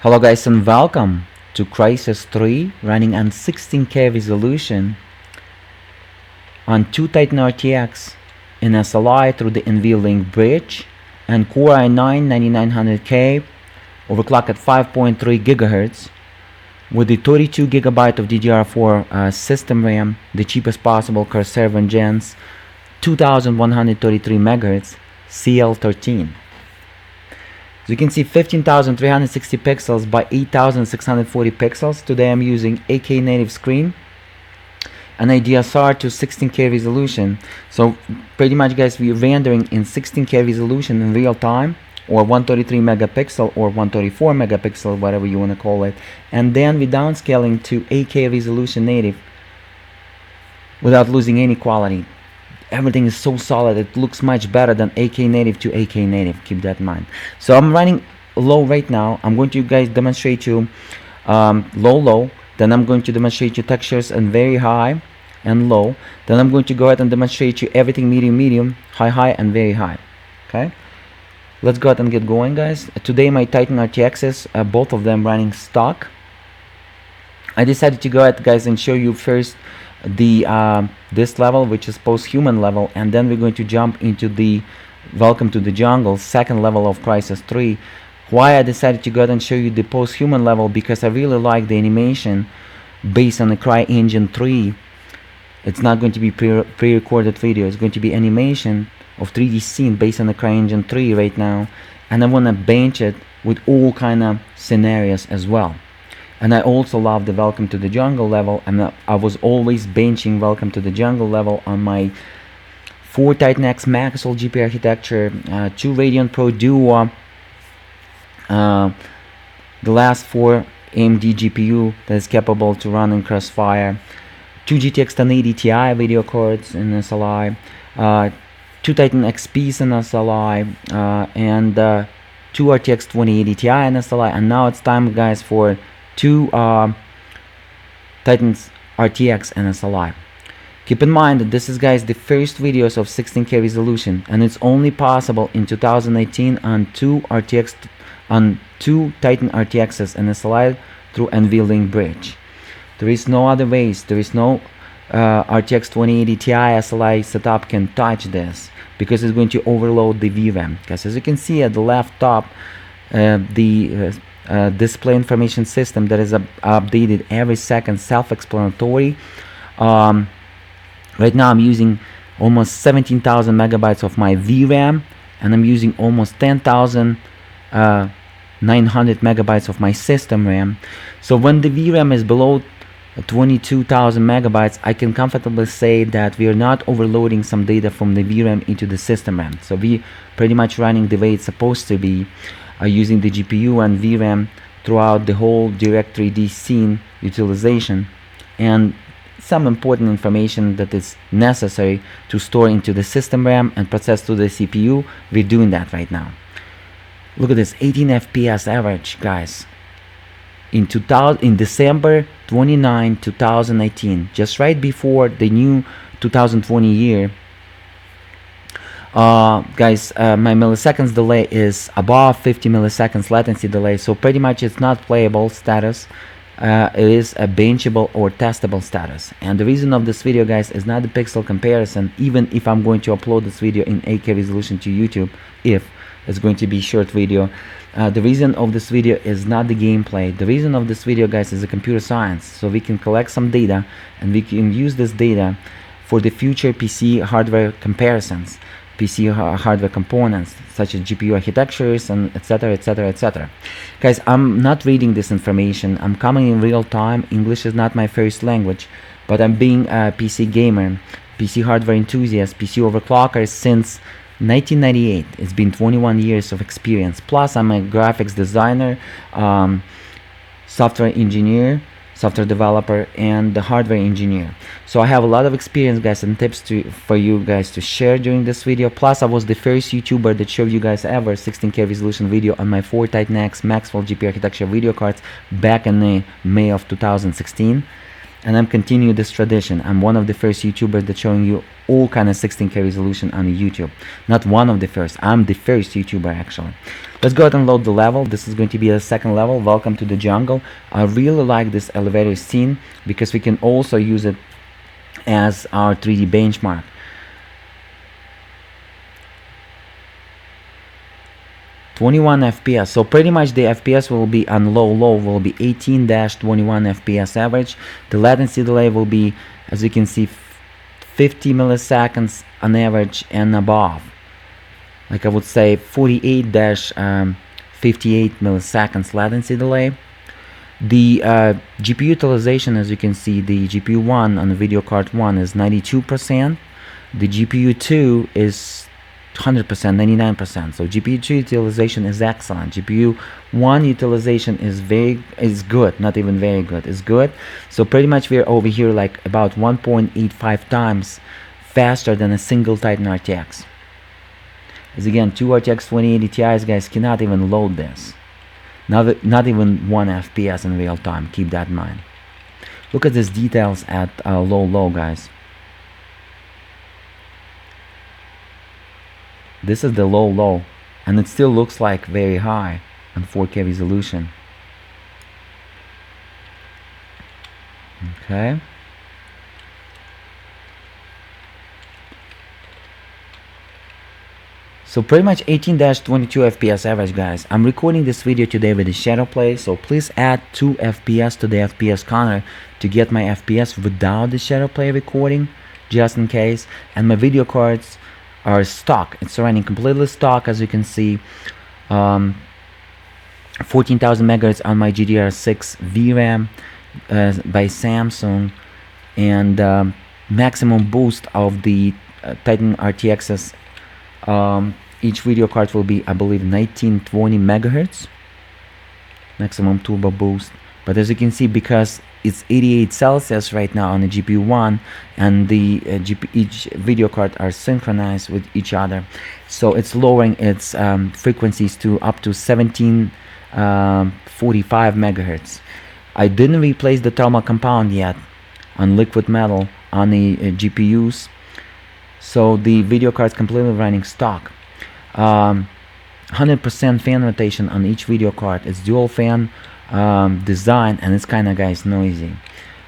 Hello guys and welcome to Crysis3 running on 16K resolution on 2 Titan RTX in SLI through the NVLink bridge and Core i9 9900K overclock at 5.3 GHz with the 32 GB of DDR4 system RAM, the cheapest possible Core 7 gens, 2133 MHz, CL13. So you can see 15,360 pixels by 8,640 pixels. Today I'm using 8K native screen and a DSR to 16K resolution. So pretty much guys, we're rendering in 16K resolution in real time, or 133 megapixel or 134 megapixel, whatever you want to call it, and then we're downscaling to 8K resolution native without losing any quality. Everything is so solid, it looks much better than 8K native to 8K native, keep that in mind. So I'm running low right now. I'm going to guys demonstrate you low, then I'm going to demonstrate you textures and very high and low, then I'm going to go ahead and demonstrate you everything medium, high and very high. Okay, let's go ahead and get going guys. Today my Titan RTXs, both of them running stock. I decided to go ahead guys and show you first the this level, which is Posthuman Level, and then we're going to jump into the Welcome to the Jungle second level of Crysis3. Why I decided to go ahead and show you the Posthuman Level, because I really like the animation based on the CryEngine 3. It's not going to be pre-recorded video, it's going to be animation of 3D scene based on the CryEngine 3 right now, and I want to bench it with all kind of scenarios as well. And I also love the Welcome to the Jungle level, and I was always benching Welcome to the Jungle level on my 4 Titan X Maxwell GPU architecture, 2 Radeon Pro Duo, the last 4 AMD GPU that is capable to run in Crossfire, 2 GTX 1080 Ti video cards in SLI, 2 Titan XPs in SLI, and 2 RTX 2080 Ti in SLI. And now it's time guys for 2 Titans RTX and SLI. Keep in mind that this is guys the first videos of 16K resolution, and it's only possible in 2018 on 2 Titan RTXs and SLI through NVLink bridge. There is no other ways. There is no RTX 2080 Ti SLI setup can touch this, because it's going to overload the VRAM. Because as you can see at the left top, the display information system that is updated every second, self-explanatory. Right now I'm using almost 17,000 megabytes of my VRAM, and I'm using almost 10,900 megabytes of my system RAM. So when the VRAM is below 22,000 megabytes, I can comfortably say that we are not overloading some data from the VRAM into the system RAM. So we pretty much running the way it's supposed to be, using the GPU and VRAM throughout the whole direct 3D scene utilization, and some important information that is necessary to store into the system RAM and process to the CPU. We're doing that right now. Look at this, 18 FPS average guys in December 29, 2018, just right before the new 2020 year. Guys, my milliseconds delay is above 50 milliseconds latency delay, so pretty much it's not playable status. It is a benchable or testable status. And the reason of this video guys is not the pixel comparison, even if I'm going to upload this video in 8K resolution to YouTube, if it's going to be short video. The reason of this video is not the gameplay. The reason of this video guys is the computer science, so we can collect some data and we can use this data for the future PC hardware comparisons, PC hardware components such as GPU architectures, and etc. Guys, I'm not reading this information, I'm coming in real time. English is not my first language, but I'm being a PC gamer, PC hardware enthusiast, PC overclocker since 1998. It's been 21 years of experience, plus I'm a graphics designer, software engineer, software developer, and the hardware engineer. So I have a lot of experience guys and tips for you guys to share during this video. Plus I was the first YouTuber that showed you guys ever 16K resolution video on my 4 Titan X Maxwell GPU architecture video cards back in May of 2016. and I'm continuing this tradition. I'm one of the first YouTubers that's showing you all kind of 16K resolution on YouTube. Not one of the first, I'm the first YouTuber actually. Let's go ahead and load the level. This is going to be a second level. Welcome to the jungle. I really like this elevator scene because we can also use it as our 3D benchmark. .21 FPS, so pretty much the FPS will be on low will be 18-21 FPS average. The latency delay will be, as you can see, 50 milliseconds on average and above. Like I would say 48-58 milliseconds latency delay. The GPU utilization, as you can see, the GPU 1 on the video card 1 is 92%. The GPU 2 is 100%, 99%. So GPU 2 utilization is excellent. GPU 1 utilization is good, not even very good, it's good. So pretty much we're over here like about 1.85 times faster than a single Titan RTX. As again, 2 RTX 2080 Ti's, guys, cannot even load this. Not even 1 FPS in real time, keep that in mind. Look at these details at low, guys. This is the low, and it still looks like very high on 4K resolution. Okay. So pretty much 18-22 FPS average, guys. I'm recording this video today with the shadow play, so please add 2 FPS to the FPS counter to get my FPS without the shadow play recording, just in case. And my video cards are stock. It's running completely stock, as you can see. 14,000 megahertz on my GDR6 VRAM by Samsung, and maximum boost of the Titan RTXs. Each video card will be, I believe, 1920 megahertz maximum turbo boost. But as you can see, because it's 88 Celsius right now on the GPU 1, and the each video card are synchronized with each other, so it's lowering its frequencies to up to 1745 megahertz. I didn't replace the thermal compound yet on liquid metal on the GPUs, so the video card is completely running stock. 100% fan rotation on each video card. It's dual fan design, and it's kind of, guys, noisy,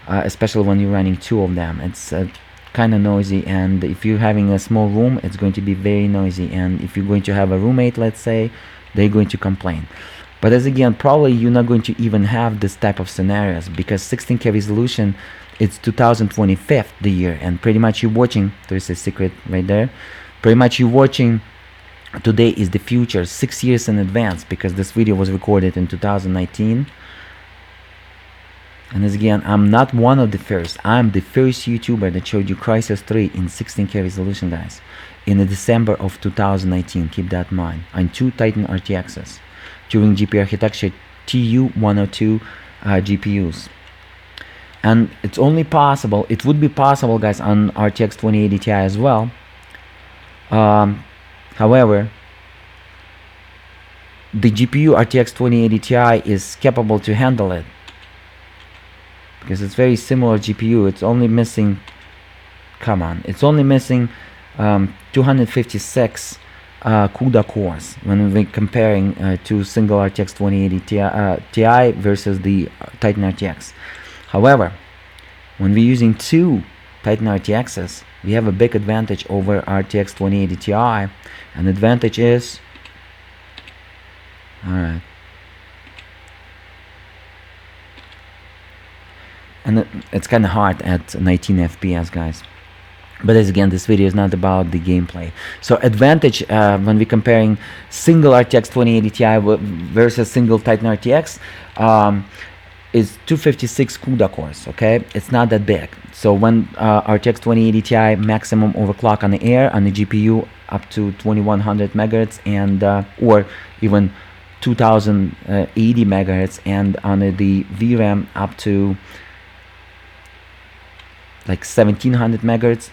especially when you're running 2 of them. It's kind of noisy, and if you're having a small room, it's going to be very noisy, and if you're going to have a roommate, let's say, they're going to complain. But as again, probably you're not going to even have this type of scenarios, because 16K resolution, it's 2025 the year, and pretty much you're watching, there's a secret right there, pretty much you're watching today is the future 6 years in advance, because this video was recorded in 2019. And as again, I'm not one of the first, I'm the first YouTuber that showed you Crysis3 in 16K resolution, guys, in the December of 2019. Keep that in mind, on 2 Titan RTXs during GPU architecture TU102 GPUs. And it's only possible, it would be possible, guys, on RTX 2080 Ti as well. However, the GPU RTX 2080 Ti is capable to handle it, because it's very similar GPU. It's only missing, come on, it's only missing 256 CUDA cores when we're comparing to single RTX 2080 Ti versus the Titan RTX. However, when we're using 2 Titan RTXs, we have a big advantage over RTX 2080 Ti, and the advantage is, alright, and it's kind of hard at 19 FPS, guys. But as again, this video is not about the gameplay. So advantage when we're comparing single RTX 2080 Ti versus single Titan RTX is 256 CUDA cores. Okay, it's not that big. So when RTX 2080 Ti maximum overclock on the air on the GPU up to 2100 megahertz, and or even 2080 megahertz, and on the VRAM up to like 1700 megahertz,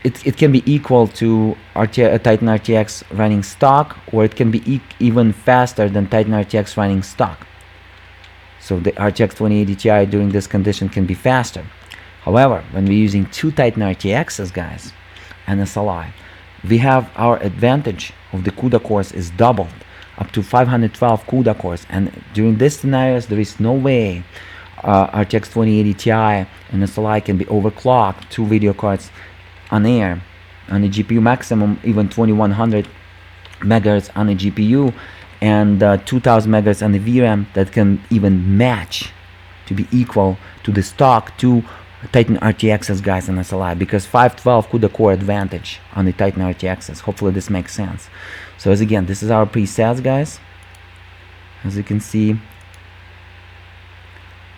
it can be equal to Titan RTX running stock, or it can be even faster than Titan RTX running stock. so the RTX 2080 Ti during this condition can be faster. However, when we're using two Titan RTXs, guys, and SLI, we have our advantage of the CUDA cores is doubled up to 512 CUDA cores, and during this scenarios there is no way RTX 2080 Ti and SLI can be overclocked. Two video cards on air on the GPU, maximum even 2100 megahertz on the GPU, and 2000 megahertz on the VRAM, that can even match to be equal to the stock two Titan RTXs, guys, and SLI, because 512 CUDA core advantage on the Titan RTXs. Hopefully this makes sense. So as again, this is our presets, guys. As you can see,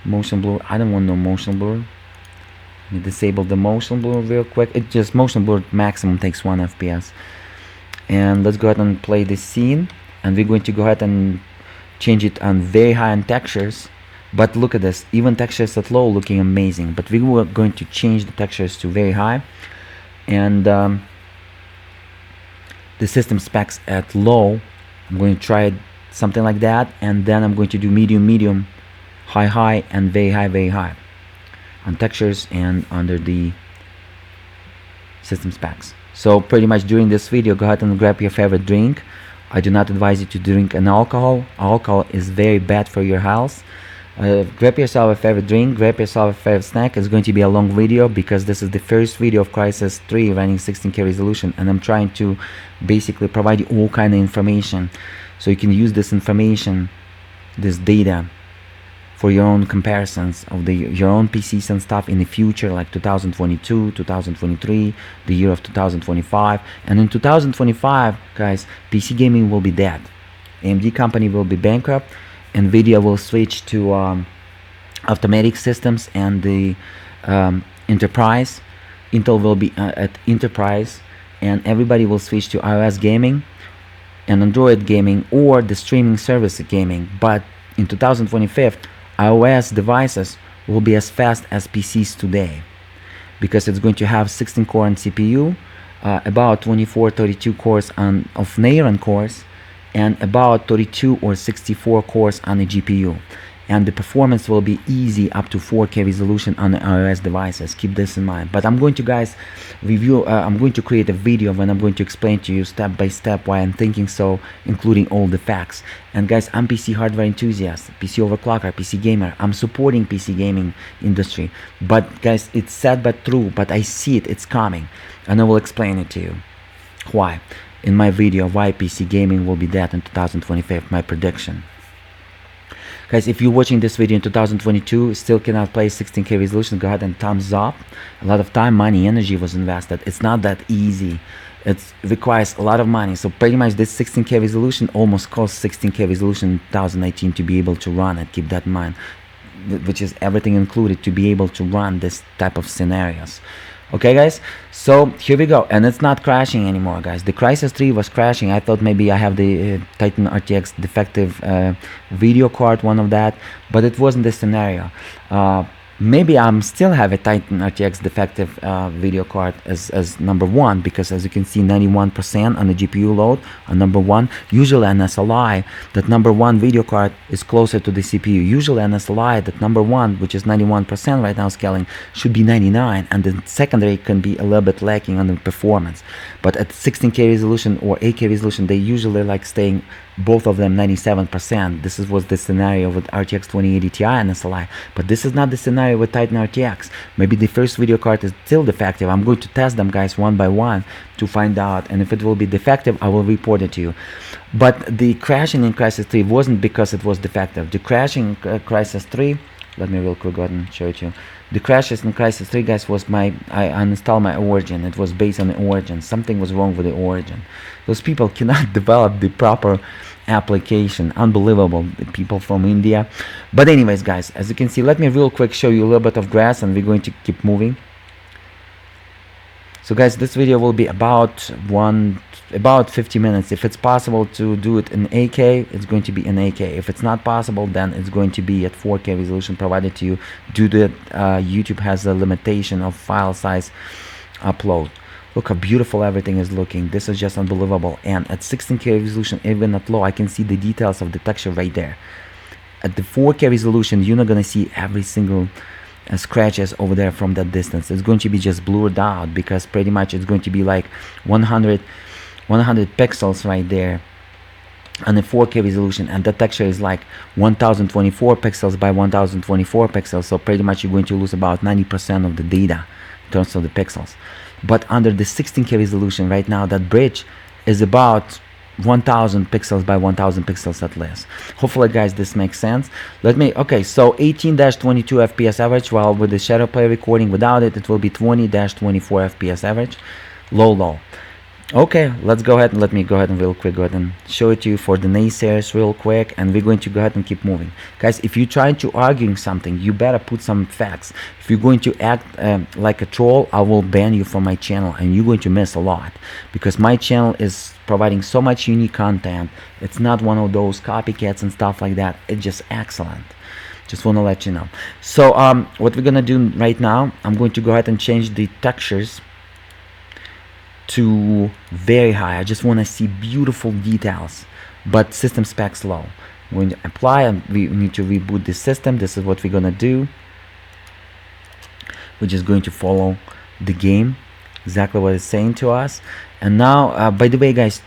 motion blur. I don't want no motion blur. Let me disable the motion blur real quick. It just motion blur maximum takes 1 FPS. And let's go ahead and play this scene, and we're going to go ahead and change it on very high on textures. But look at this, even textures at low looking amazing, but we were going to change the textures to very high, and the system specs at low, I'm going to try something like that, and then I'm going to do medium, medium, high, high, and very high on textures and under the system specs. So pretty much during this video, go ahead and grab your favorite drink. I do not advise you to drink an alcohol. Alcohol is very bad for your health. Grab yourself a favorite drink, grab yourself a favorite snack. It's going to be a long video because this is the first video of Crysis3 running 16K resolution, and I'm trying to basically provide you all kind of information so you can use this information, this data, for your own comparisons of your own PCs and stuff in the future, like 2022, 2023, the year of 2025. And in 2025, guys, PC gaming will be dead. AMD company will be bankrupt. Nvidia will switch to automatic systems and the enterprise. Intel will be at enterprise, and everybody will switch to iOS gaming and Android gaming, or the streaming service gaming. But in 2025, iOS devices will be as fast as PCs today, because it's going to have 16 core on CPU, about 24-32 cores of Neuron cores, and about 32 or 64 cores on the GPU, and the performance will be easy up to 4K resolution on the iOS devices. Keep this in mind. But I'm going to, guys, review, I'm going to create a video when I'm going to explain to you step by step why I'm thinking so, including all the facts. And guys, I'm PC hardware enthusiast, PC overclocker, PC gamer. I'm supporting PC gaming industry, but guys, it's sad but true, but I see it, it's coming, and I will explain it to you why in my video, why PC gaming will be dead in 2025, my prediction. Guys, if you're watching this video in 2022, still cannot play 16K resolution, go ahead and thumbs up. A lot of time, money, energy was invested. It's not that easy. It requires a lot of money. So pretty much this 16K resolution almost cost 16K resolution in 2018 to be able to run it. Keep that in mind, which is everything included to be able to run this type of scenarios. Okay, guys, so here we go, and it's not crashing anymore, guys. The Crysis3 was crashing. I thought maybe I have the Titan RTX defective video card, one of that, but it wasn't the scenario. Maybe I'm still have a Titan RTX defective video card as number one, because as you can see, 91% on the GPU load on number one. Usually an SLI, that number one video card is closer to the CPU. Usually an SLI, that number one, which is 91% right now scaling, should be 99, and the secondary can be a little bit lacking on the performance. But at 16K resolution or 8K resolution, they usually like staying both of them 97%. This was the scenario with RTX 2080 Ti and SLI, but this is not the scenario with Titan RTX. Maybe the first video card is still defective. I'm going to test them, guys, one by one to find out, and if it will be defective, I will report it to you. But the crashing in Crysis3 wasn't because it was defective. The crashing in Crysis3, let me real quick go ahead and show it to you. The crashes in Crysis3, guys, was I uninstalled my origin. It was based on the origin. Something was wrong with the origin. Those people cannot develop the proper application. Unbelievable, the people from India. But anyways, guys, as you can see, let me real quick show you a little bit of grass, and we're going to keep moving. So guys, this video will be about 50 minutes. If it's possible to do it in 8K, it's going to be in 8K. If it's not possible, then it's going to be at 4K resolution provided to you, due to YouTube has a limitation of file size upload. Look how beautiful everything is looking. This is just unbelievable. And at 16K resolution, even at low, I can see the details of the texture right there. at the 4K resolution, you're not gonna see every single scratches over there from that distance. It's going to be just blurred out, because pretty much it's going to be like 100 pixels right there on a 4K resolution, and the texture is like 1024 pixels by 1024 pixels. So pretty much you're going to lose about 90% of the data in terms of the pixels. But under the 16K resolution right now, that bridge is about 1000 pixels by 1000 pixels at least. Hopefully guys this makes sense. Okay, so 18-22 FPS average, while with the shadow play recording without it, it will be 20-24 FPS average, low. Okay, let's go ahead and let me go ahead and real quick go ahead and show it to you for the naysayers real quick, and we're going to go ahead and keep moving. Guys, if you're trying to arguing something, you better put some facts. If you're going to act like a troll, I will ban you from my channel, and you're going to miss a lot, because my channel is providing so much unique content. It's not one of those copycats and stuff like that. It's just excellent. Just want to let you know. So what we're gonna do right now, I'm going to go ahead and change the textures to very high. I just want to see beautiful details, but system specs low. I'm going to apply, and we need to reboot the system. This is what we're gonna do. We're just going to follow the game, exactly what it's saying to us. And now by the way guys,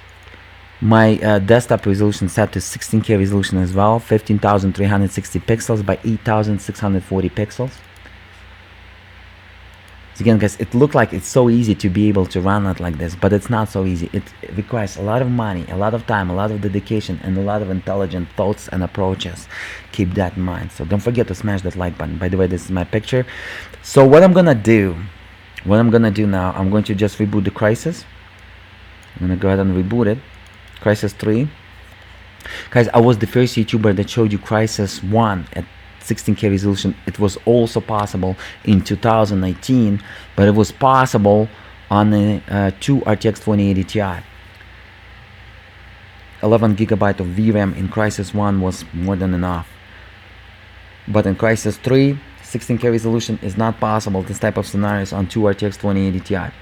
my desktop resolution set to 16K resolution as well, 15,360 pixels by 8,640 pixels. Again guys, it looked like it's so easy to be able to run it like this, but it's not so easy. It requires a lot of money, a lot of time, a lot of dedication, and a lot of intelligent thoughts and approaches. Keep that in mind. So don't forget to smash that like button. By the way, this is my picture. So what I'm gonna do now, I'm going to just reboot the Crysis. I'm gonna go ahead and reboot it. Crysis3. Guys, I was the first YouTuber that showed you Crysis 1 at 16K resolution. It was also possible in 2019, but it was possible on the 2 RTX 2080 Ti. 11 GB of VRAM in Crysis 1 was more than enough. But in Crysis 3, 16K resolution is not possible. This type of scenarios on 2 RTX 2080 Ti.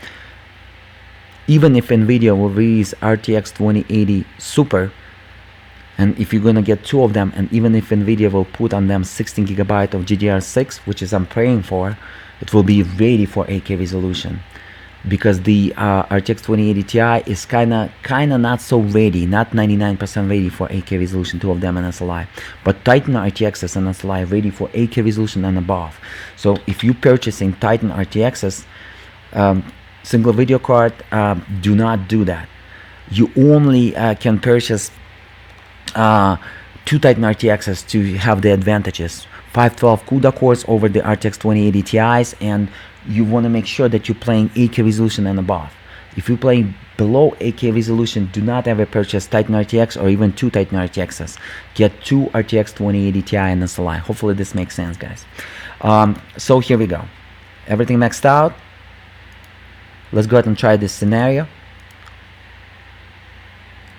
Even if Nvidia will release RTX 2080 Super, and if you're gonna get 2 of them, and even if Nvidia will put on them 16 GB of GDR6, which is I'm praying for, it will be ready for 8K resolution, because the RTX 2080 Ti is kinda not so ready, not 99% ready for 8K resolution, 2 of them in SLI. But Titan RTXs and SLI ready for 8K resolution and above. So if you're purchasing Titan RTXs, single video card, do not do that. You only can purchase 2 Titan RTXs to have the advantages. 512 CUDA cores over the RTX 2080 Ti's, and you want to make sure that you're playing 8K resolution and above. If you're playing below 8K resolution, do not ever purchase Titan RTX or even 2 Titan RTXs. Get 2 RTX 2080 Ti and SLI. Hopefully this makes sense, guys. So here we go. Everything maxed out. Let's go ahead and try this scenario.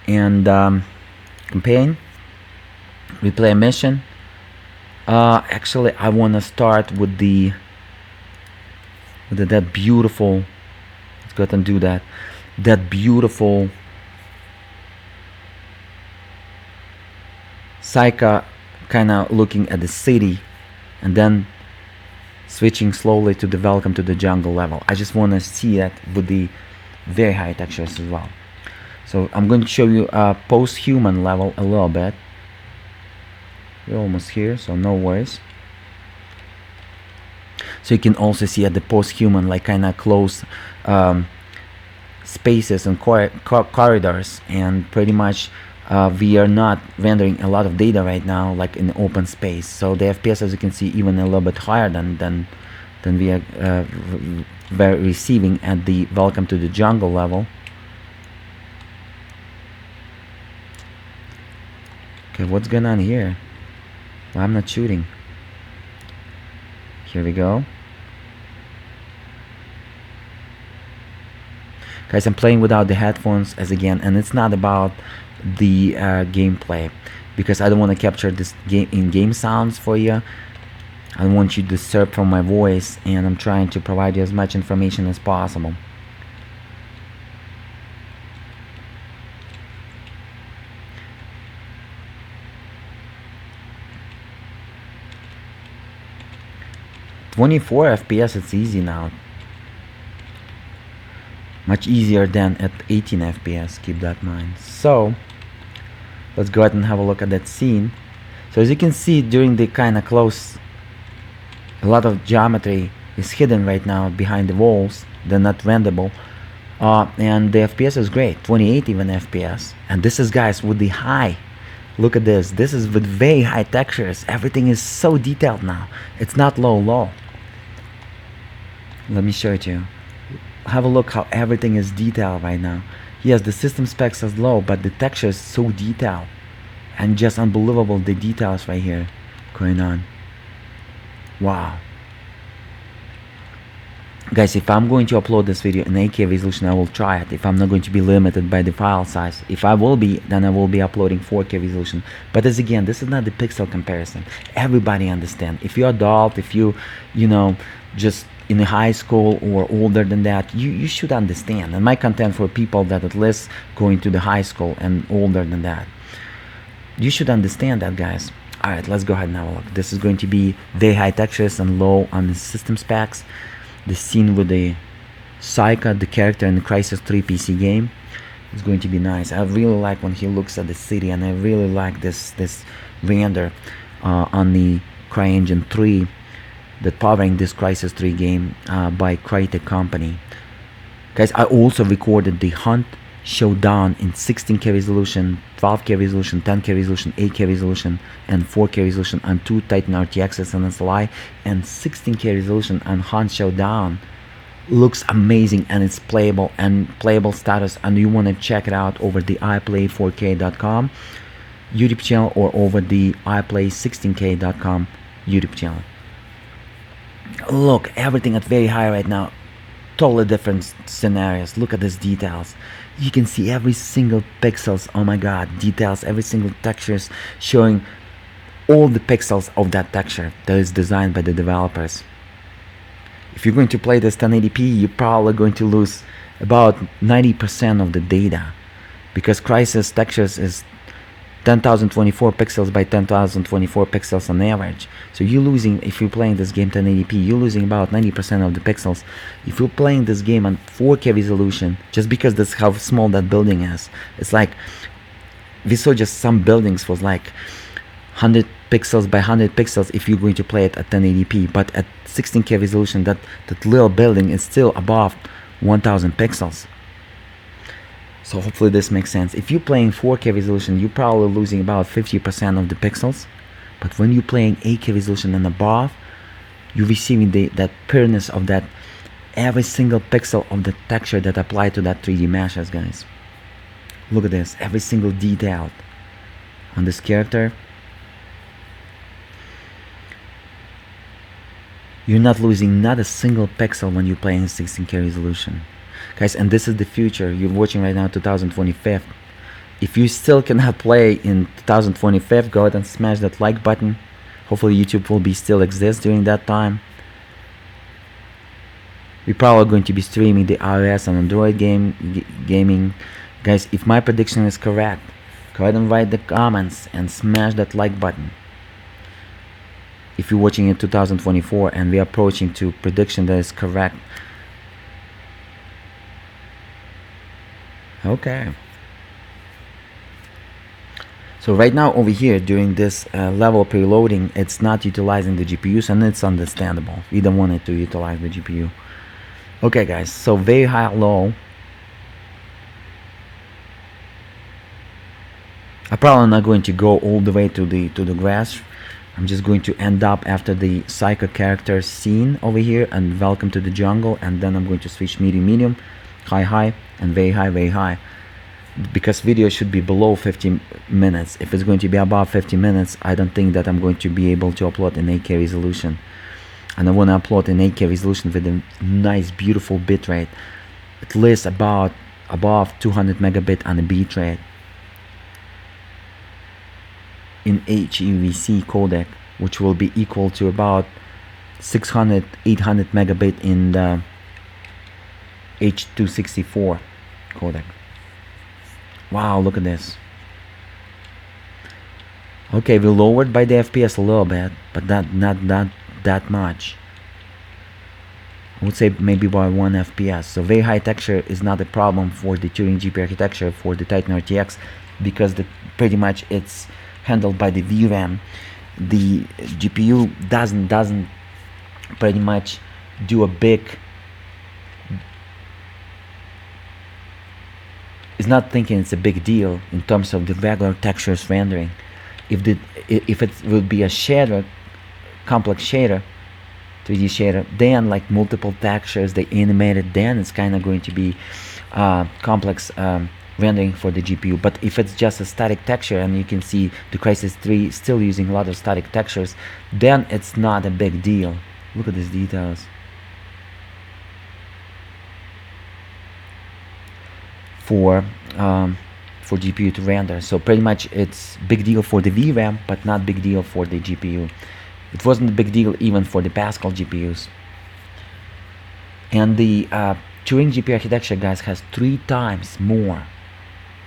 And campaign, replay a mission. Actually I want to start with that beautiful, let's go ahead and do that beautiful Saika kind of looking at the city, and then switching slowly to the welcome to the jungle level. I just want to see that with the very high textures as well. So I'm going to show you a Posthuman Level a little bit. We're almost here, so no worries. So you can also see at the Posthuman, like kind of close spaces and corridors, and pretty much we are not rendering a lot of data right now like in open space. So the FPS, as you can see, even a little bit higher than we are receiving at the welcome to the jungle level. Okay, what's going on here? Well, I'm not shooting. Here we go. Guys, I'm playing without the headphones as again, and it's not about the gameplay, because I don't want to capture this in-game sounds for you. I don't want you disturbed from my voice, and I'm trying to provide you as much information as possible. 24 FPS, it's easy now. Much easier than at 18 FPS, keep that in mind. So let's go ahead and have a look at that scene. So as you can see, during the kind of close, a lot of geometry is hidden right now behind the walls. They're not renderable. And the FPS is great, 28 even FPS. And this is, guys, with the high. Look at this. This is with very high textures. Everything is so detailed now. It's not low. Let me show it to you. Have a look how everything is detailed right now. Yes, the system specs is low, but the texture is so detailed. And just unbelievable, the details right here going on. Wow. Guys, if I'm going to upload this video in 8K resolution, I will try it. If I'm not going to be limited by the file size. If I will be, then I will be uploading 4K resolution. But as again, this is not the pixel comparison. Everybody understand. If you're adult, if you know, just in high school or older than that, you should understand. And my content for people that at least going to the high school and older than that. You should understand that, guys. Alright, let's go ahead and have a look. This is going to be very high textures and low on the system specs. The scene with the Psycho, the character in the Crysis3 PC game, is going to be nice. I really like when he looks at the city, and I really like this render on the CryEngine 3 that powering this Crysis3 game by Crytek company. Guys, I also recorded the Hunt Showdown in 16K resolution, 12K resolution, 10K resolution, 8K resolution, and 4K resolution on 2 Titan RTX SLI and 16K resolution on Hunt Showdown. Looks amazing, and it's playable and playable status, and you want to check it out over the iplay4k.com YouTube channel or over the iplay16k.com YouTube channel. Look, everything at very high right now. Totally different scenarios. Look at these details. You can see every single pixels. Oh my god, details, every single textures, showing all the pixels of that texture that is designed by the developers. If you're going to play this 1080p, you're probably going to lose about 90% of the data, because Crysis textures is 10,024 pixels by 10,024 pixels on average. So you're losing, if you're playing this game 1080p, you're losing about 90% of the pixels. If you're playing this game on 4K resolution, just because that's how small that building is, it's like, we saw just some buildings was like 100 pixels by 100 pixels if you're going to play it at 1080p, but at 16K resolution, that little building is still above 1000 pixels. So hopefully this makes sense. If you're playing 4K resolution, you're probably losing about 50% of the pixels. But when you're playing 8K resolution and above, you're receiving that pureness of that every single pixel of the texture that applied to that 3D meshes, guys. Look at this, every single detail on this character. You're not losing not a single pixel when you're playing 16K resolution. Guys, and this is the future. You're watching right now 2025. If you still cannot play in 2025, go ahead and smash that like button. Hopefully YouTube will be still exist during that time. We're probably going to be streaming the iOS and Android gaming. Guys, if my prediction is correct, go ahead and write the comments and smash that like button. If you're watching in 2024 and we're approaching to prediction that is correct. Okay. So right now over here during this level preloading, it's not utilizing the GPUs, and it's understandable. We don't want it to utilize the GPU. Okay guys, so very high low. I'm probably not going to go all the way to the grass. I'm just going to end up after the Psycho character scene over here and welcome to the jungle, and then I'm going to switch medium, high, and very high, because video should be below 50 minutes. If it's going to be above 50 minutes, I don't think that I'm going to be able to upload in 8K resolution. And I want to upload in 8K resolution with a nice beautiful bitrate, at least about above 200 megabit on the bitrate in HEVC codec, which will be equal to about 600-800 megabit in the H.264 codec. Wow, look at this. Okay, we lowered by the FPS a little bit, but not that much. I would say maybe by 1 FPS. So very high texture is not a problem for the Turing GPU architecture for the Titan RTX, because pretty much it's handled by the VRAM. The GPU doesn't pretty much do a big, it's not thinking it's a big deal in terms of the regular textures rendering. If it will be a shader, complex shader, 3D shader, then like multiple textures they animated, then it's kind of going to be complex rendering for the GPU. But if it's just a static texture, and you can see the Crysis3 still using a lot of static textures, then it's not a big deal. Look at these details. For GPU to render. So pretty much it's big deal for the VRAM, but not big deal for the GPU. It wasn't a big deal even for the Pascal GPUs. And the Turing GPU architecture, guys, has 3 times more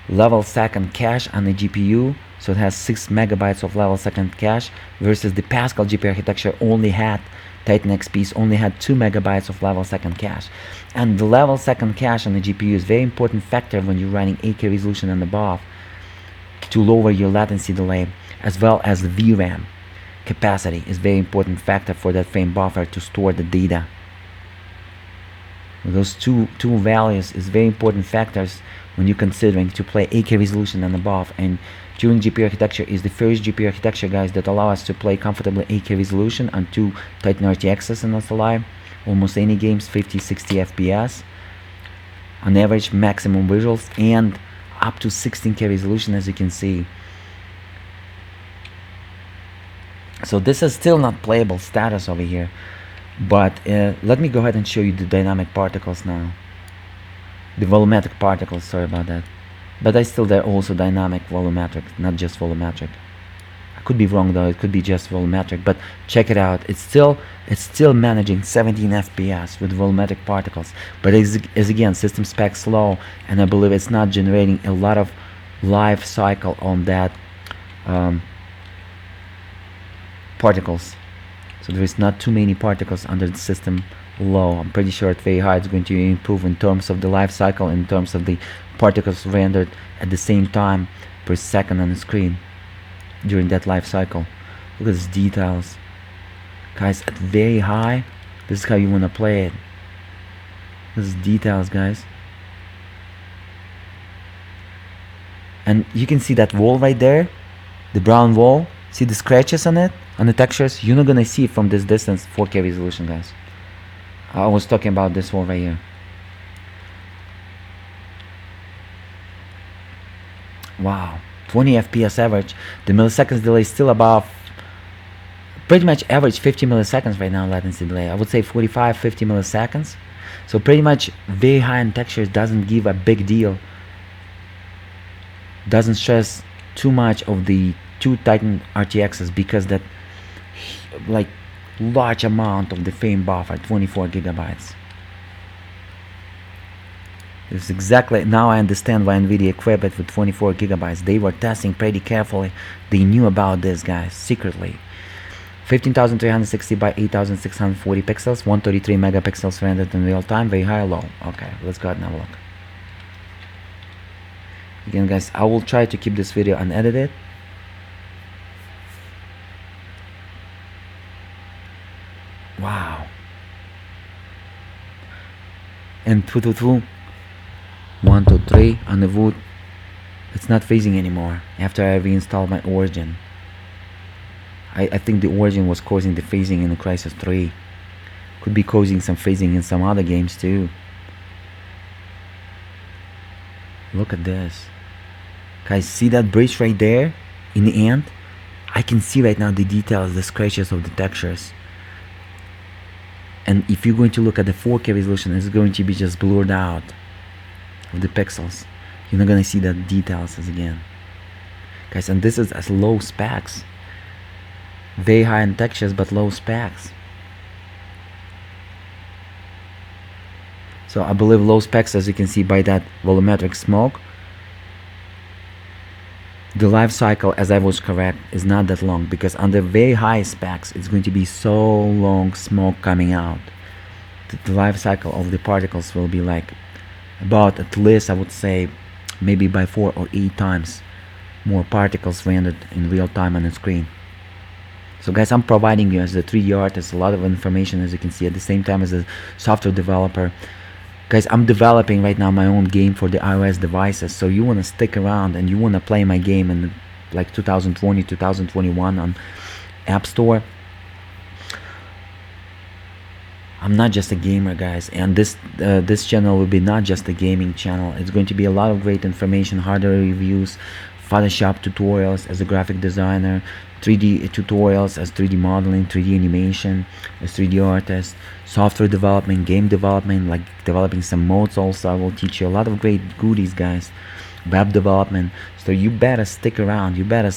level second cache on the GPU. So it has 6 megabytes of level second cache, versus the Pascal GPU architecture only had, Titan XPs only had 2 megabytes of level second cache. And the level second cache on the GPU is a very important factor when you're running 8K resolution and above, to lower your latency delay, as well as the VRAM capacity is very important factor for that frame buffer to store the data. Those two values is very important factors when you're considering to play 8K resolution and above. And Turing GPU architecture is the first GPU architecture, guys, that allow us to play comfortably 8K resolution on 2 Titan RTXs in SLI, almost any games, 50-60 FPS on average, maximum visuals, and up to 16K resolution, as you can see. So this is still not playable status over here, but let me go ahead and show you the dynamic particles now. The volumetric particles, sorry about that. But they're also dynamic volumetric, not just volumetric. I could be wrong though, it could be just volumetric, but check it out. It's still managing 17 FPS with volumetric particles, but is again system specs low, and I believe it's not generating a lot of life cycle on that particles. So there is not too many particles under the system low. I'm pretty sure at very high it's going to improve in terms of the life cycle, in terms of the particles rendered at the same time per second on the screen during that life cycle. Look at these details, guys. At very high, this is how you want to play it. This is details, guys. And you can see that wall right there, the brown wall. See the scratches on it, on the textures? You're not gonna see it from this distance, 4K resolution, guys. I was talking about this wall right here. Wow, 20 FPS average. The milliseconds delay is still above, pretty much average 50 milliseconds right now latency delay. I would say 45-50 milliseconds. So pretty much very high in textures doesn't give a big deal. Doesn't stress too much of the 2 Titan RTXs, because that like large amount of the frame buffer, 24 gigabytes. This is exactly, now I understand why Nvidia equipped it with 24 gigabytes. They were testing pretty carefully. They knew about this, guys, secretly. 15,360 by 8,640 pixels, 133 megapixels rendered in real time, very high or low. Okay, let's go ahead and have a look. Again, guys, I will try to keep this video unedited. Wow. And 222, 1, 2, 3 on the wood. It's not phasing anymore after I reinstalled my origin. I think the origin was causing the phasing in the Crysis3. Could be causing some phasing in some other games too. Look at this. Guys, see that bridge right there in the end? I can see right now the details, the scratches of the textures. And if you're going to look at the 4K resolution, it's going to be just blurred out of the pixels. You're not going to see the details as again. Guys, and this is as low specs. Very high in textures, but low specs. So I believe low specs, as you can see by that volumetric smoke. The life cycle, as I was correct, is not that long, because under very high specs it's going to be so long smoke coming out. the life cycle of the particles will be like about, at least I would say, maybe by 4 or 8 times more particles rendered in real time on the screen. So guys, I'm providing you as a 3D artist a lot of information, as you can see, at the same time as a software developer. Guys, I'm developing right now my own game for the iOS devices, so you want to stick around and you want to play my game in like 2020, 2021 on App Store. I'm not just a gamer, guys, and this channel will be not just a gaming channel. It's going to be a lot of great information, hardware reviews, Photoshop tutorials as a graphic designer, 3D tutorials as 3D modeling, 3D animation as 3D artist, software development, game development, like developing some modes also. I will teach you a lot of great goodies, guys. Web development. So you better stick around. You better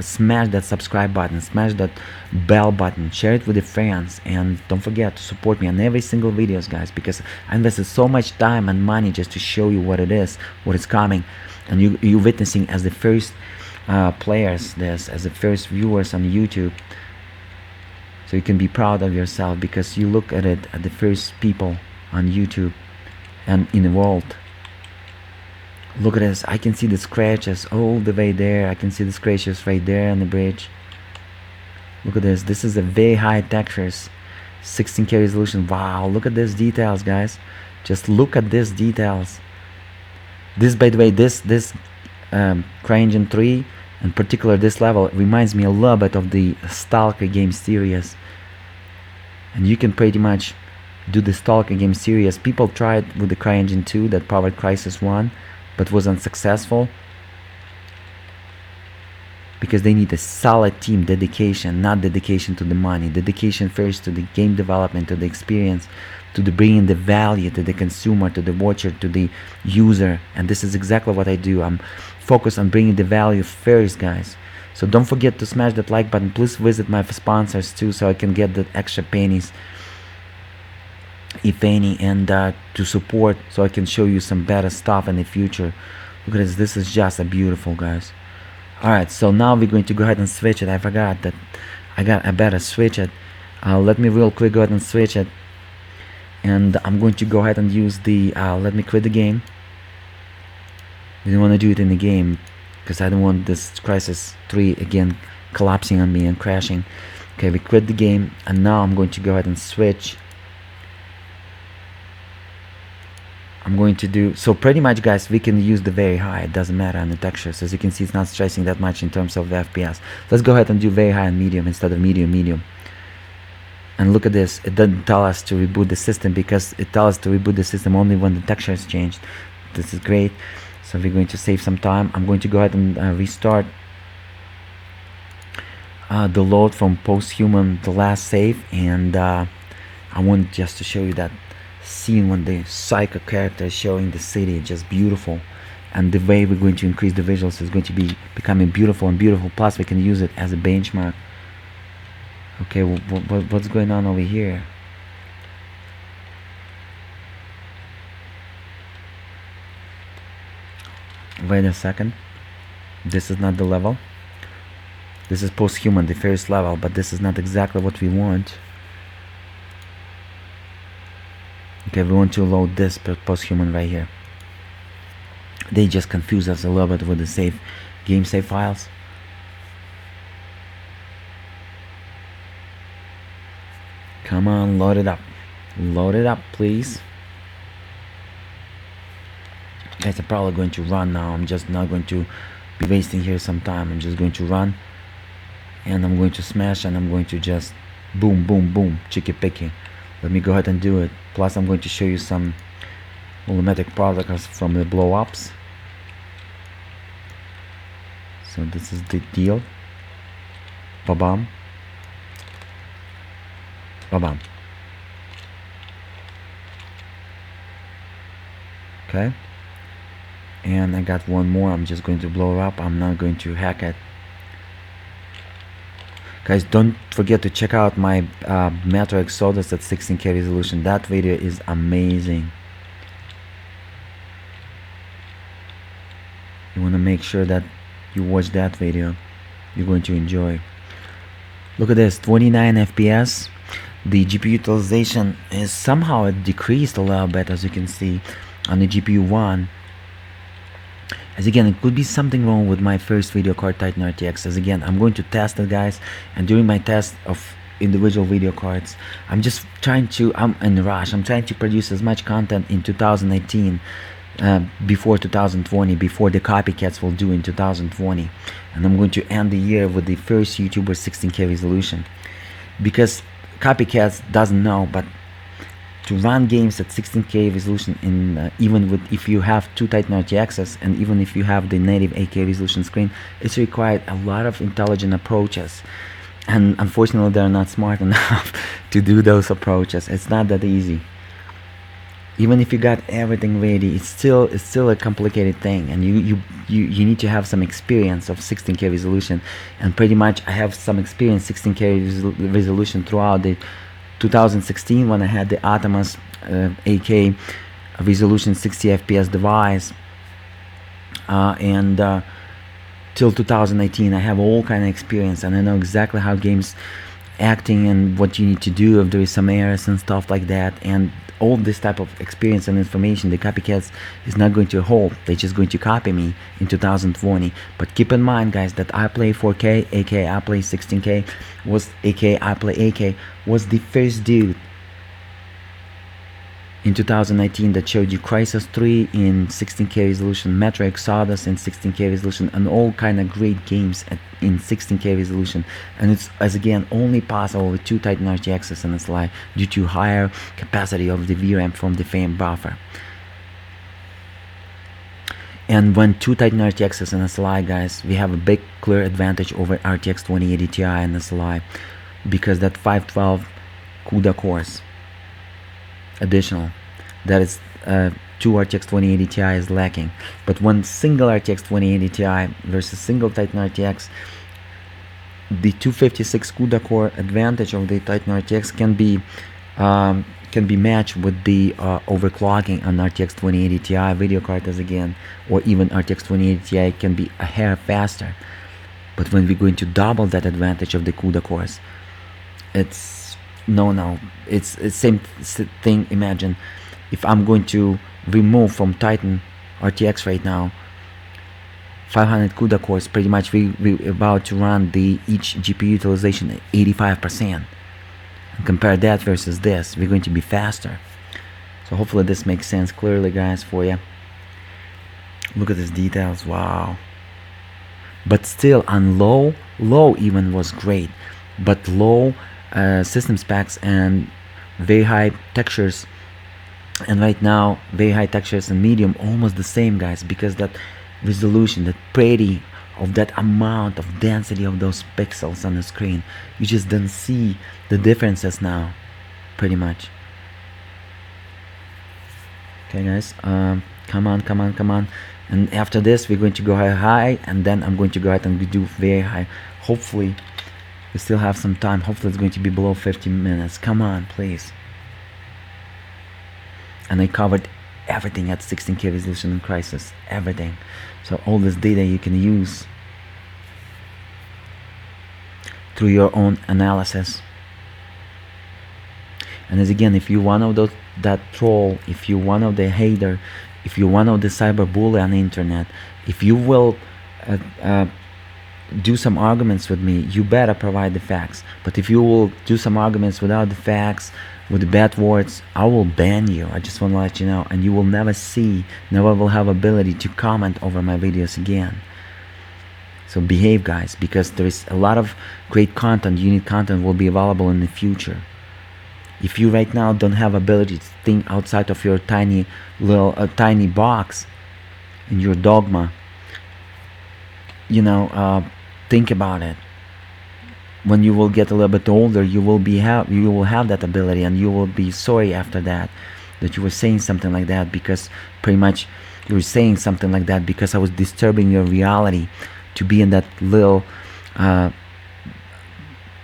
smash that subscribe button, smash that bell button, share it with your friends, and don't forget to support me on every single videos, guys, because I invested so much time and money just to show you what it is, what is coming, and you're witnessing as the first players this, as the first viewers on YouTube. So you can be proud of yourself because you look at it at the first people on YouTube and in the world. Look at this, I can see the scratches all the way there. I can see the scratches right there on the bridge. Look at this, this is a very high textures, 16K resolution. Wow, look at these details, guys. Just look at these details. This, by the way, this CryEngine 3, in particular this level, reminds me a little bit of the Stalker game series. And you can pretty much do the Stalker game series. People tried with the CryEngine 2 that powered Crysis 1, but was unsuccessful because they need a solid team dedication, not dedication to the money, dedication first to the game development, to the experience, to the bringing the value to the consumer, to the watcher, to the user. And this is exactly what I do. I'm focused on bringing the value first, guys. So don't forget to smash that like button. Please visit my sponsors too, so I can get the extra pennies, if any, and to support, so I can show you some better stuff in the future. Look at this is just a beautiful, guys. Alright, so now we're going to go ahead and switch it. I forgot that I better switch it. Let me real quick go ahead and switch it, and I'm going to go ahead and use the let me quit the game. I don't want to do it in the game because I don't want this Crysis3 again collapsing on me and crashing. Okay, we quit the game, and now I'm going to go ahead and switch. I'm going to do, so pretty much, guys, we can use the very high, it doesn't matter on the textures. As you can see, it's not stressing that much in terms of the FPS. Let's go ahead and do very high and medium instead of medium. And look at this, it doesn't tell us to reboot the system because it tells us to reboot the system only when the texture is changed. This is great. So we're going to save some time. I'm going to go ahead and restart the load from Posthuman, the last save, and I want just to show you that scene when the psycho character is showing the city, just beautiful. And the way we're going to increase the visuals is going to be becoming beautiful and beautiful, plus we can use it as a benchmark. Okay, what's going on over here? Wait a second, this is not the level. This is Posthuman, the first level, but this is not exactly what we want. Okay, we want to load this Posthuman right here. They just confuse us a little bit with the game save files. Come on, load it up. Load it up, please. Guys, I'm probably going to run now. I'm just not going to be wasting here some time. I'm just going to run, and I'm going to smash, and I'm going to just boom, boom, boom, chicky picky. Let me go ahead and do it. Plus, I'm going to show you some volumetric particles from the blow-ups. So this is the deal. Ba-bam. Ba-bam. Okay. And I got one more. I'm just going to blow up. I'm not going to hack it. Guys, don't forget to check out my Metro Exodus at 16K resolution. That video is amazing. You want to make sure that you watch that video. You're going to enjoy. Look at this, 29 FPS. the GPU utilization is somehow decreased a little bit, as you can see on the GPU 1. As again, it could be something wrong with my first video card, Titan RTX. As again, I'm going to test it, guys, and during my test of individual video cards, I'm just trying to, I'm in a rush, I'm trying to produce as much content in 2018 before 2020, before the copycats will do in 2020. And I'm going to end the year with the first YouTuber 16K resolution, because copycats doesn't know, but to run games at 16K resolution in even with if you have two Titan RTXs, and even if you have the native 8K resolution screen, it's required a lot of intelligent approaches, and unfortunately they're not smart enough to do those approaches. It's not that easy. Even if you got everything ready, it's still a complicated thing, and you need to have some experience of 16K resolution. And pretty much I have some experience 16K resolution throughout the 2016 when I had the Atomos 8K resolution 60 FPS device, and till 2018 I have all kind of experience, and I know exactly how games acting and what you need to do if there is some errors and stuff like that. And all this type of experience and information the copycats is not going to hold. They're just going to copy me in 2020. But keep in mind, guys, that I play 4K, 8K, I play 16K, was 8K, I play 8K, was the first dude in 2019 that showed you Crysis3 in 16K resolution, Metro Exodus in 16K resolution, and all kind of great games in 16K resolution. And it's, as again, only possible with two Titan RTXs and SLI due to higher capacity of the VRAM from the frame buffer. And when two Titan RTXs and SLI, guys, we have a big clear advantage over RTX 2080 Ti and SLI, because that 512 CUDA cores additional, that is two RTX 2080 Ti is lacking. But one single RTX 2080 Ti versus single Titan RTX, the 256 CUDA core advantage of the Titan RTX can be matched with the overclocking on RTX 2080 Ti video card, as again, or even RTX 2080 Ti can be a hair faster. But when we're going to double that advantage of the CUDA cores, it's it's the same thing. Imagine if I'm going to remove from Titan RTX right now 500 CUDA cores, pretty much we're about to run the each GPU utilization at 85%. And compare that versus this, we're going to be faster. So hopefully this makes sense clearly, guys, for you. Look at these details, wow. But still on low even was great, but low system specs and very high textures, and right now very high textures and medium almost the same, guys, because that resolution, that pretty of that amount of density of those pixels on the screen, you just don't see the differences now, pretty much. Okay, guys, come on, and after this we're going to go high, and then I'm going to go ahead and do very high. Hopefully we still have some time. Hopefully it's going to be below 15 minutes. Come on, please. And I covered everything at 16K resolution in Crysis, everything. So all this data you can use through your own analysis. And as again, if you one of those, that troll, if you one of the hater, if you one of the cyber bully on the internet, if you will do some arguments with me, you better provide the facts. But if you will do some arguments without the facts, with the bad words, I will ban you. I just want to let you know, and you will never will have ability to comment over my videos again. So behave, guys, because there is a lot of great content, unique content will be available in the future. If you right now don't have ability to think outside of your tiny box in your dogma, think about it. When you will get a little bit older, you will have that ability, and you will be sorry after that you were saying something like that, because pretty much you were saying something like that because I was disturbing your reality to be in that little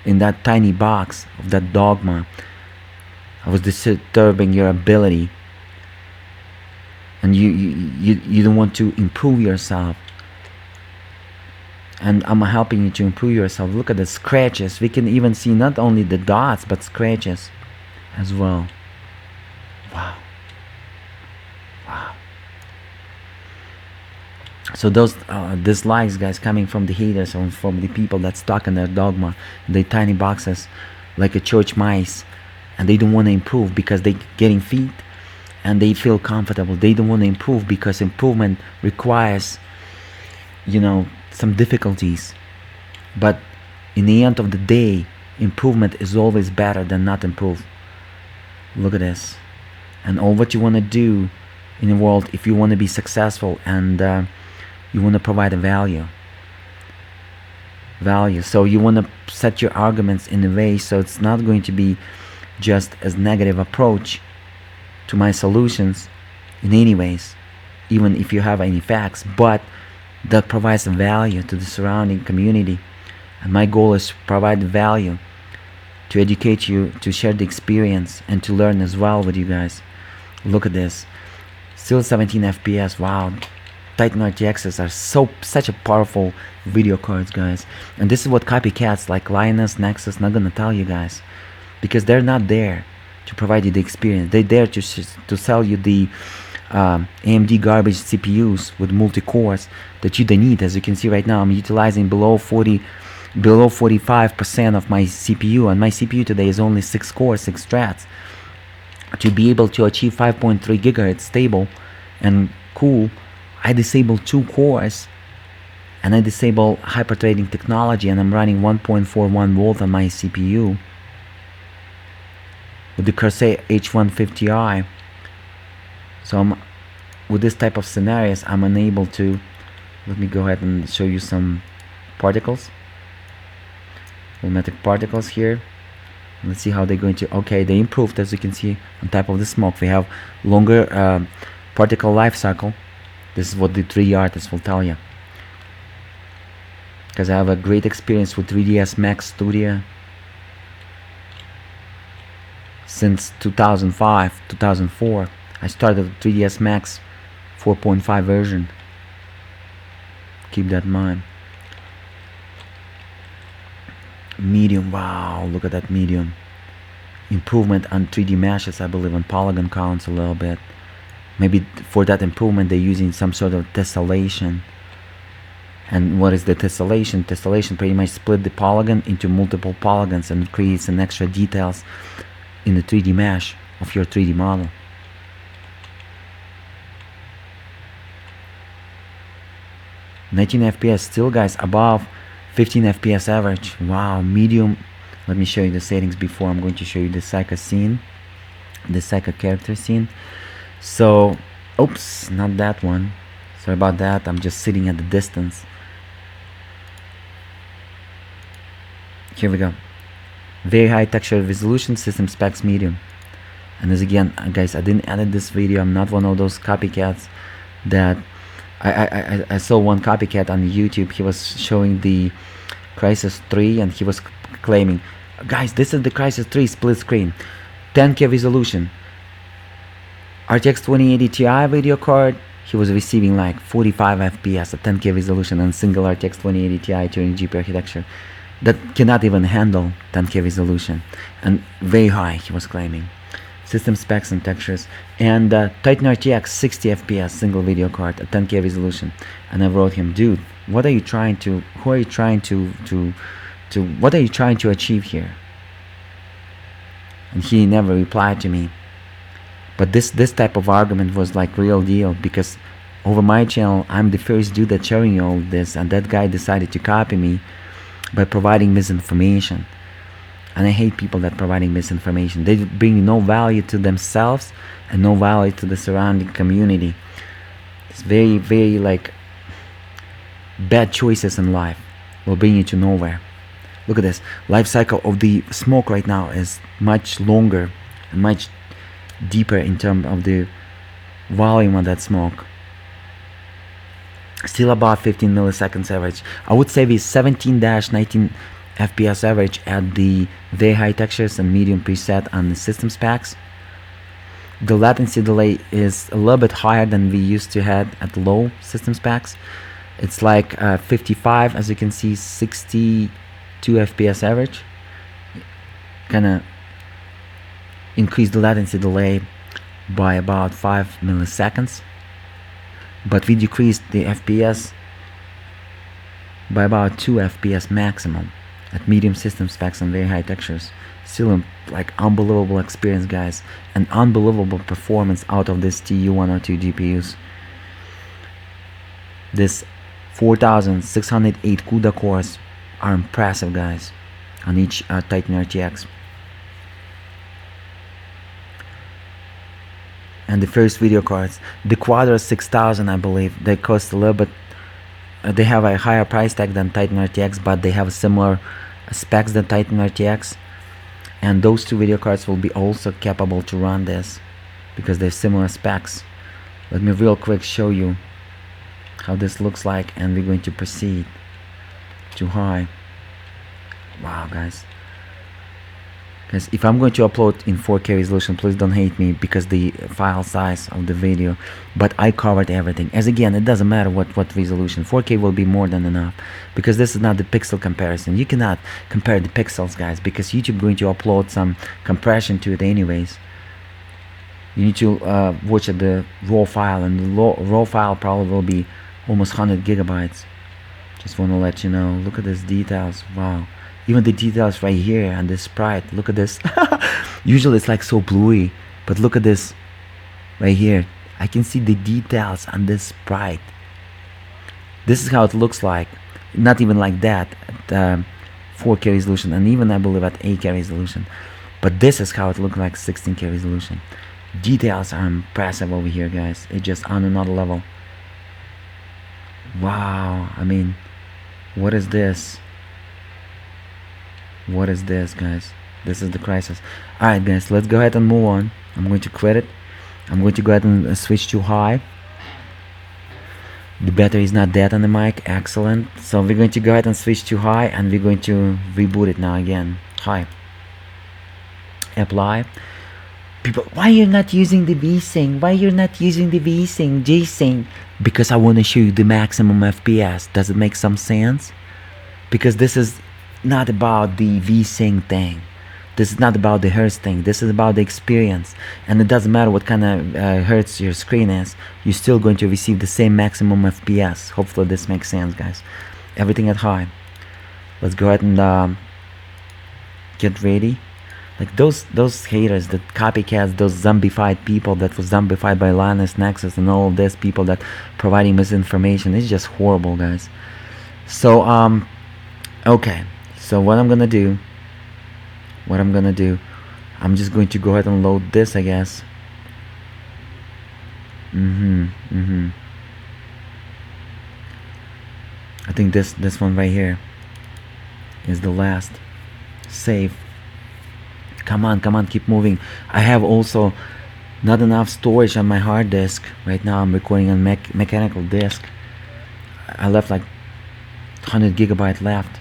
in that tiny box of that dogma. I was disturbing your ability, and you don't want to improve yourself. and I'm helping you to improve yourself. Look at the scratches. We can even see not only the dots but scratches as well. Wow. Wow. So those dislikes, guys, coming from the haters and from the people that stuck in their dogma, the tiny boxes like a church mice, and they don't want to improve because they getting feed and they feel comfortable. They don't want to improve because improvement requires, you know, some difficulties. But in the end of the day, improvement is always better than not improve. Look at this. And all what you want to do in the world, if you want to be successful and you want to provide a value, so you want to set your arguments in a way so it's not going to be just as negative approach to my solutions in any ways, even if you have any facts, but that provides value to the surrounding community. And my goal is to provide value, to educate you, to share the experience, and to learn as well with you guys. Look at this, still 17 FPS. Wow, Titan RTXs are such a powerful video cards, guys. And this is what copycats like Linus, Nexus not gonna tell you guys, because they're not there to provide you the experience. They're there to sell you the AMD garbage CPUs with multi-cores that you don't need. As you can see right now, I'm utilizing below 45% of my CPU, and my CPU today is only 6 cores, 6 threads. To be able to achieve 5.3 gigahertz stable and cool, I disable 2 cores and I disable hyper-threading technology, and I'm running 1.41 volt on my CPU with the Crysis H150i. So with this type of scenarios, I'm unable to, let me go ahead and show you some particles, volumetric particles here. Let's see how they're going to, okay, they improved. As you can see on top of the smoke, we have longer particle life cycle. This is what the 3D artist will tell you, because I have a great experience with 3ds Max Studio since 2005, 2004. I started with 3ds Max 4.5 version. Keep that in mind. Medium, wow, look at that medium. Improvement on 3D meshes, I believe, on polygon counts a little bit. Maybe for that improvement they're using some sort of tessellation. And what is the tessellation? Tessellation pretty much split the polygon into multiple polygons and creates an extra details in the 3D mesh of your 3D model. (19 FPS) still, guys, above 15 FPS average. Wow, medium. Let me show you the settings before I'm going to show you the Psycho scene, the Psycho character scene. So, oops, not that one. Sorry about that. I'm just sitting at the distance. Here we go. Very high texture resolution, system specs medium. And as again, guys, I didn't edit this video. I'm not one of those copycats that I saw one copycat on YouTube. He was showing the Crysis3 and he was claiming, guys, this is the Crysis3 split screen, 10K resolution, RTX 2080 Ti video card. He was receiving like 45 FPS at 10K resolution and single RTX 2080 Ti during GPU architecture that cannot even handle 10K resolution, and very high, he was claiming. System specs and textures, and Titan RTX 60 FPS single video card at 10K resolution. And I wrote him, dude, what are you trying to, who are you trying to what are you trying to achieve here? And he never replied to me. But this type of argument was like real deal, because over my channel I'm the first dude that's showing you all this, and that guy decided to copy me by providing misinformation. And I hate people that providing misinformation. They bring no value to themselves and no value to the surrounding community. It's very, very like bad choices in life will bring you to nowhere. Look at this. Life cycle of the smoke right now is much longer and much deeper in terms of the volume of that smoke. Still about 15 milliseconds average. I would say with 17-19 FPS average at the very high textures and medium preset on the system specs. The latency delay is a little bit higher than we used to have at low system specs. It's like 55, as you can see, 62 FPS average. Gonna increase the latency delay by about 5 milliseconds, but we decreased the FPS by about 2 FPS maximum at medium system specs and very high textures. Still like unbelievable experience, guys, and unbelievable performance out of this TU102 GPUs. This 4608 CUDA cores are impressive, guys, on each Titan RTX. And the first video cards, the Quadro 6000, I believe, they cost a little bit, they have a higher price tag than Titan RTX, but they have similar specs than Titan RTX, and those two video cards will be also capable to run this because they're similar specs. Let me real quick show you how this looks like, and we're going to proceed to high. Wow, guys, if I'm going to upload in 4K resolution, please don't hate me because the file size of the video, but I covered everything. As again, it doesn't matter what resolution, 4K will be more than enough, because this is not the pixel comparison. You cannot compare the pixels, guys, because YouTube is going to upload some compression to it anyways. You need to watch at the raw file, and the raw file probably will be almost 100 gigabytes. Just want to let you know. Look at these details. Wow. Even the details right here and this sprite, look at this. Usually it's like so bluey, but look at this right here. I can see the details on this sprite. This is how it looks like. Not even like that at 4K resolution, and even I believe at 8K resolution. But this is how it looks like 16K resolution. Details are impressive over here, guys. It's just on another level. Wow, I mean, what is this? What is this, guys? This is the Crysis. Alright, guys, let's go ahead and move on. I'm going to quit it. I'm going to go ahead and switch to high. The battery is not dead on the mic. Excellent. So we're going to go ahead and switch to high, and we're going to reboot it now again. High. Apply. People, why you're not using the VSync? Why you're not using the VSync, G-Sync? Because I want to show you the maximum FPS. Does it make some sense? Because this is not about the VSync thing. This is not about the hertz thing. This is about the experience, and it doesn't matter what kind of hertz your screen is, you're still going to receive the same maximum FPS. Hopefully this makes sense, guys. Everything at high. Let's go ahead and get ready. Like those haters, the copycats, those zombified people that was zombified by Linus Nexus and all of these people that providing misinformation, it's just horrible, guys. So okay, so what I'm gonna do, I'm just going to go ahead and load this, I guess. I think this one right here is the last. Save. Come on, keep moving. I have also not enough storage on my hard disk. Right now I'm recording on mechanical disk. I left like 100 gigabyte left.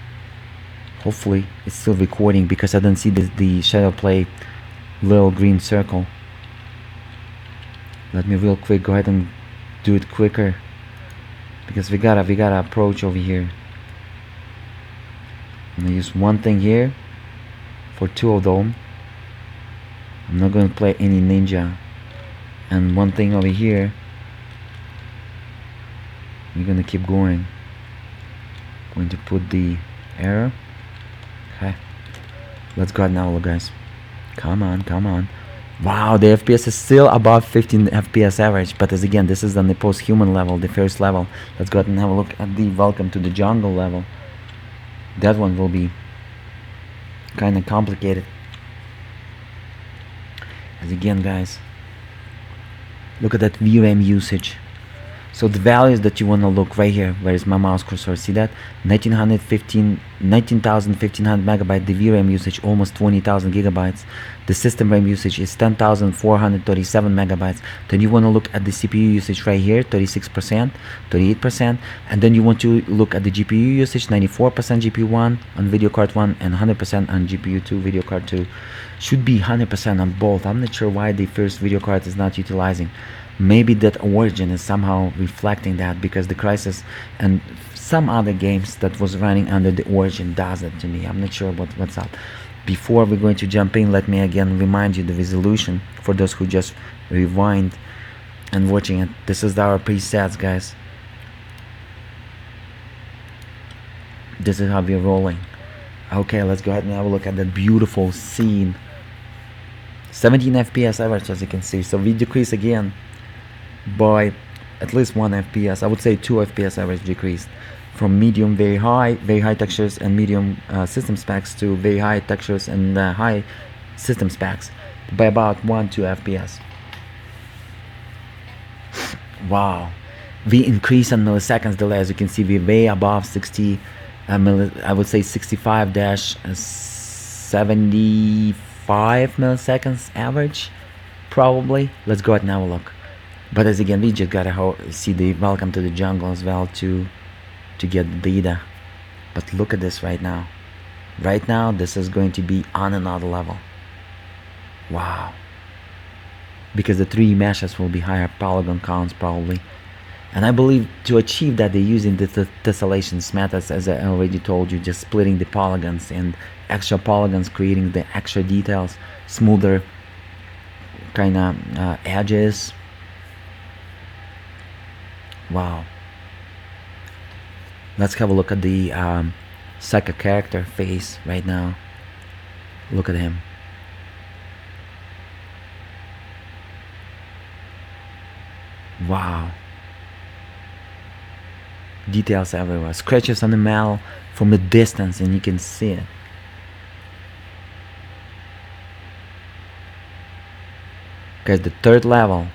Hopefully it's still recording, because I don't see the shadow play little green circle. Let me real quick go ahead and do it quicker, because we gotta approach over here. I'm gonna use one thing here for two of them. I'm not gonna play any ninja, and one thing over here. We're gonna keep going. Going to put the arrow. Okay, let's go now, guys. Come on. Wow, the FPS is still above 15 FPS average, but as again, this is on the Posthuman level, the first level. Let's go ahead and have a look at the Welcome to the Jungle level. That one will be kind of complicated. As again, guys, look at that VRAM usage. So the values that you want to look right here, where is my mouse cursor? See that? 1915 1500 megabyte. The VRAM usage almost 20,000 gigabytes. The system RAM usage is 10,437 megabytes. Then you want to look at the CPU usage right here, 36%, 38%, and then you want to look at the GPU usage, 94% GPU 1 on video card 1 and 100% on GPU 2 video card 2. Should be 100% on both. I'm not sure why the first video card is not utilizing. Maybe that origin is somehow reflecting that, because the Crysis and some other games that was running under the origin does it to me. I'm not sure what's up. Before we're going to jump in, let me again remind you the resolution for those who just rewind and watching it. This is our presets, guys. This is how we're rolling. Okay, let's go ahead and have a look at that beautiful scene. 17 FPS average, as you can see. So we decrease again by at least 1 FPS. I would say 2 FPS average decreased from medium very high textures and medium system specs to very high textures and high system specs by about 1-2 FPS. Wow. We increase in milliseconds delay. As you can see, we're way above 60 I would say 65-75 milliseconds average, probably. Let's go ahead and have a look. But as again, we just gotta see the welcome to the jungle as well to get the data. But look at this right now. Right now, this is going to be on another level. Wow. Because the 3D meshes will be higher polygon counts probably. And I believe to achieve that, they're using the tessellation methods, as I already told you, just splitting the polygons and extra polygons, creating the extra details, smoother kind of edges. Wow. Let's have a look at the Psycho character face right now. Look at him. Wow. Details everywhere. Scratches on the metal from a distance and you can see it. Guys, the third level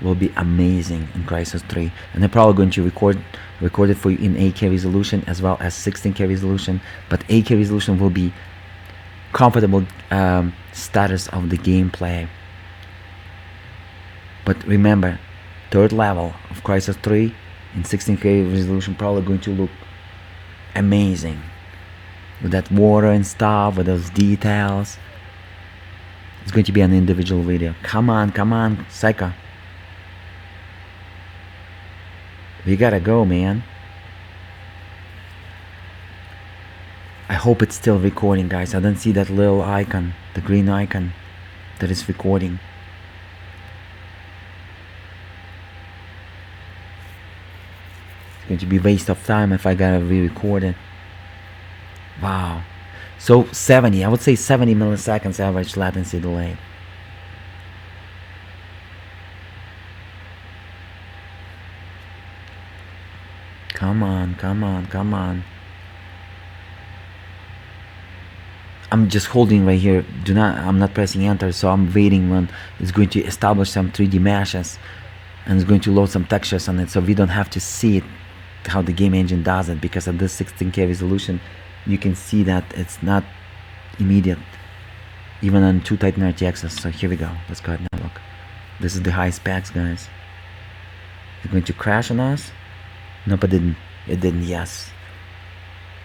will be amazing in Crysis 3, and I'm probably going to record it for you in 8K resolution as well as 16K resolution, but 8K resolution will be comfortable status of the gameplay. But remember, third level of Crysis 3 in 16K resolution probably going to look amazing with that water and stuff, with those details. It's going to be an individual video. Come on, Psycho. We gotta go, man. I hope it's still recording, guys. I don't see that little icon, the green icon that is recording. It's going to be a waste of time if I gotta re-record it. Wow. So 70, I would say 70 milliseconds average latency delay. Come on. I'm just holding right here. I'm not pressing enter, so I'm waiting when it's going to establish some 3D meshes and it's going to load some textures on it, so we don't have to see it, how the game engine does it, because at this 16K resolution you can see that it's not immediate, even on 2 Titan RTXs. So here we go. Let's go ahead and look. This is the high specs, guys. Is it going to crash on us? Nope, it didn't. It didn't, yes.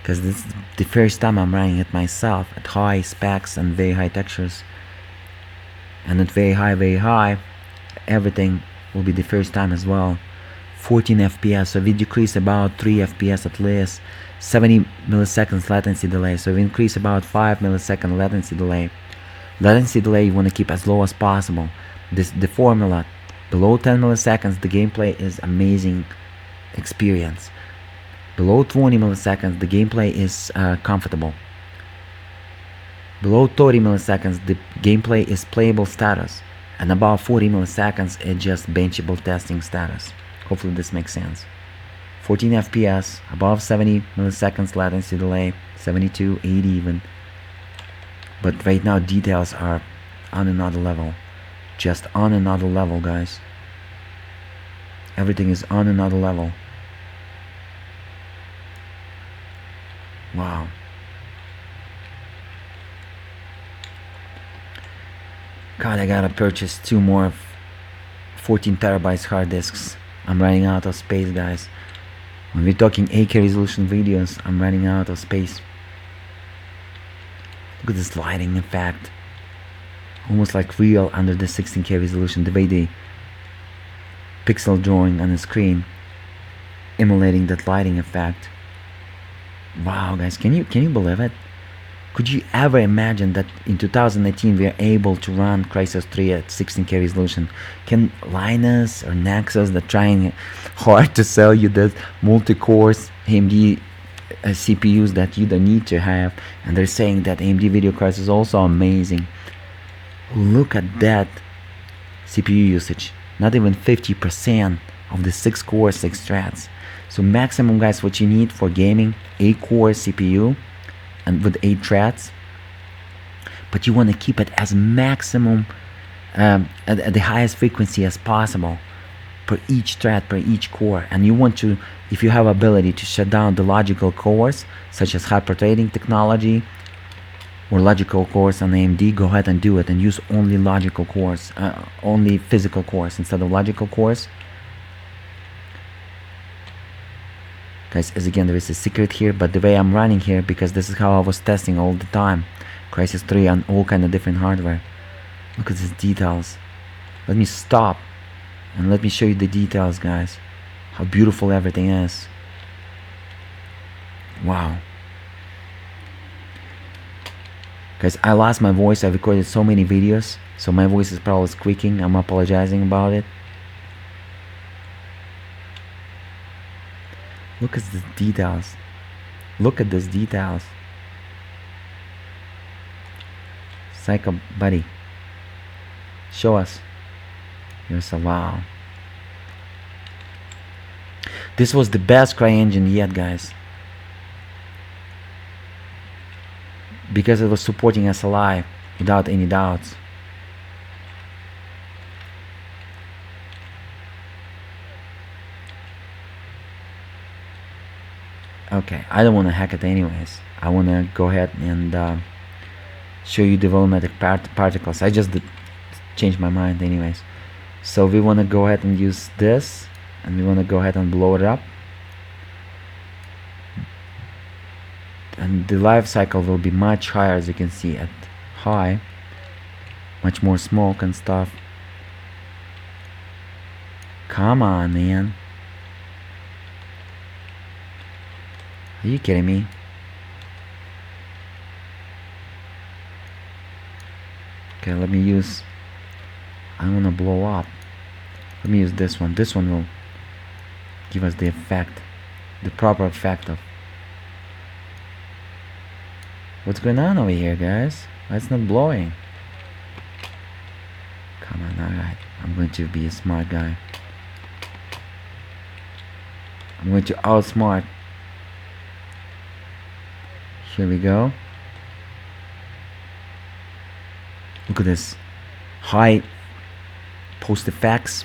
Because this is the first time I'm running it myself at high specs and very high textures. And at very high, everything will be the first time as well. 14 FPS, so we decrease about 3 FPS at least. 70 milliseconds latency delay, so we increase about 5 millisecond latency delay. Latency delay you want to keep as low as possible. The formula, below 10 milliseconds the gameplay is amazing experience. Below 20 milliseconds the gameplay is comfortable. Below 30 milliseconds the gameplay is playable status, and above 40 milliseconds it's just benchable testing status. Hopefully this makes sense. 14 FPS, above 70 milliseconds latency delay, 72, 80 even. But right now details are on another level. Just on another level, guys. Everything is on another level. Wow. God, I gotta purchase 2 more 14 terabytes hard disks. I'm running out of space, guys. When we're talking 8K resolution videos, I'm running out of space. Look at this lighting effect. Almost like real under the 16K resolution. The way pixel drawing on the screen, emulating that lighting effect. Wow, guys, can you believe it? Could you ever imagine that in 2018 we are able to run Crysis3 at 16K resolution? Can Linus or Nexus, that trying hard to sell you the multi-cores AMD CPUs that you don't need to have, and they're saying that AMD video cards is also amazing. Look at that CPU usage, not even 50% of the 6 cores, 6 threads. So maximum, guys, what you need for gaming, 8 core CPU and with 8 threads, but you want to keep it as maximum at the highest frequency as possible per each thread, per each core. And you want to, if you have ability to shut down the logical cores such as hyper-threading technology or logical cores on AMD, go ahead and do it and use only logical cores, only physical cores instead of logical cores. Guys, as again, there is a secret here, but the way I'm running here, because this is how I was testing all the time, Crysis3 on all kind of different hardware. Look at these details. Let me stop and let me show you the details, guys. How beautiful everything is. Wow. Guys, I lost my voice. I recorded so many videos, so my voice is probably squeaking. I'm apologizing about it. Look at the details. Look at these details. Psycho buddy, show us. Here's a wow. This was the best CryEngine yet, guys, because it was supporting SLI without any doubts. Okay, I don't want to hack it anyways. I want to go ahead and show you the volumetric particles. I just changed my mind anyways. So we want to go ahead and use this, and we want to go ahead and blow it up. And the life cycle will be much higher, as you can see at high. Much more smoke and stuff. Come on, man. Are you kidding me? Okay, let me use, I want to blow up. Let me use this one. This one will give us the effect, the proper effect of what's going on over here, guys. Why it's not blowing? Come on, alright. I'm going to be a smart guy. I'm going to outsmart. Here we go. Look at this high post effects.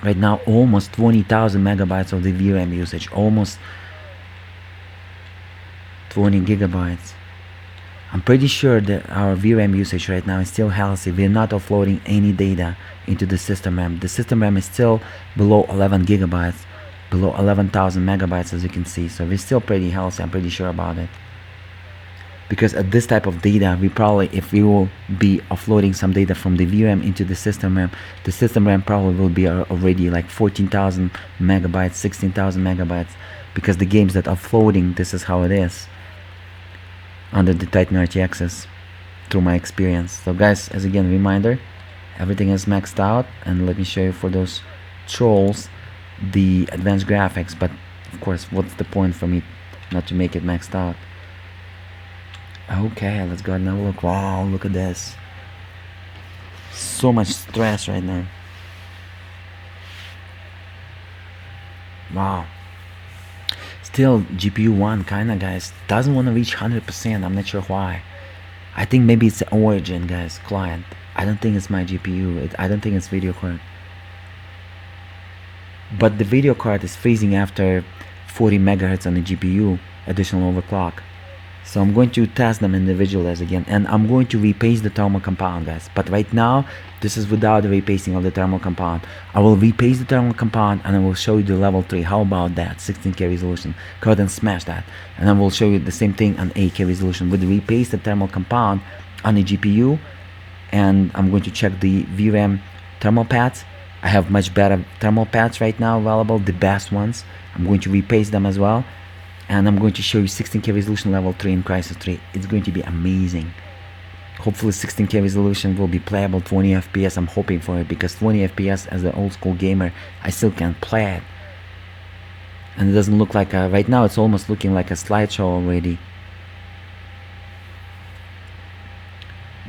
Right now, almost 20,000 megabytes of the VRAM usage, almost 20 gigabytes. I'm pretty sure that our VRAM usage right now is still healthy. We're not offloading any data into the system RAM. The system RAM is still below 11 gigabytes, below 11,000 megabytes, as you can see. So we're still pretty healthy. I'm pretty sure about it. Because at this type of data, we probably, if we will be offloading some data from the VRAM into the system RAM probably will be already like 14,000 megabytes, 16,000 megabytes, because the games that are floating, this is how it is under the Titan RTXs, through my experience. So guys, as again a reminder, everything is maxed out, and let me show you for those trolls the advanced graphics. But of course, what's the point for me not to make it maxed out? Okay, let's go ahead and have a look. Wow, look at this. So much stress right now. Wow. Still, GPU 1 kinda, guys, doesn't want to reach 100%. I'm not sure why. I think maybe it's the origin, guys, client. I don't think it's my GPU. I don't think it's video card. But the video card is freezing after 40 megahertz on the GPU, additional overclock. So I'm going to test them individually as again, and I'm going to repaste the thermal compound, guys. But right now, this is without the repasting of the thermal compound. I will repaste the thermal compound, and I will show you the level 3. How about that? 16K resolution. Go ahead and smash that. And I will show you the same thing on 8K resolution with the repasted thermal compound on the GPU. And I'm going to check the VRAM thermal pads I have much better thermal pads right now available, the best ones. I'm going to repaste them as well, and I'm going to show you 16K resolution level 3 in Crysis 3. It's going to be amazing. Hopefully 16K resolution will be playable 20 FPS. I'm hoping for it, because 20 FPS as an old school gamer, I still can't play it. And it doesn't look like right now it's almost looking like a slideshow already.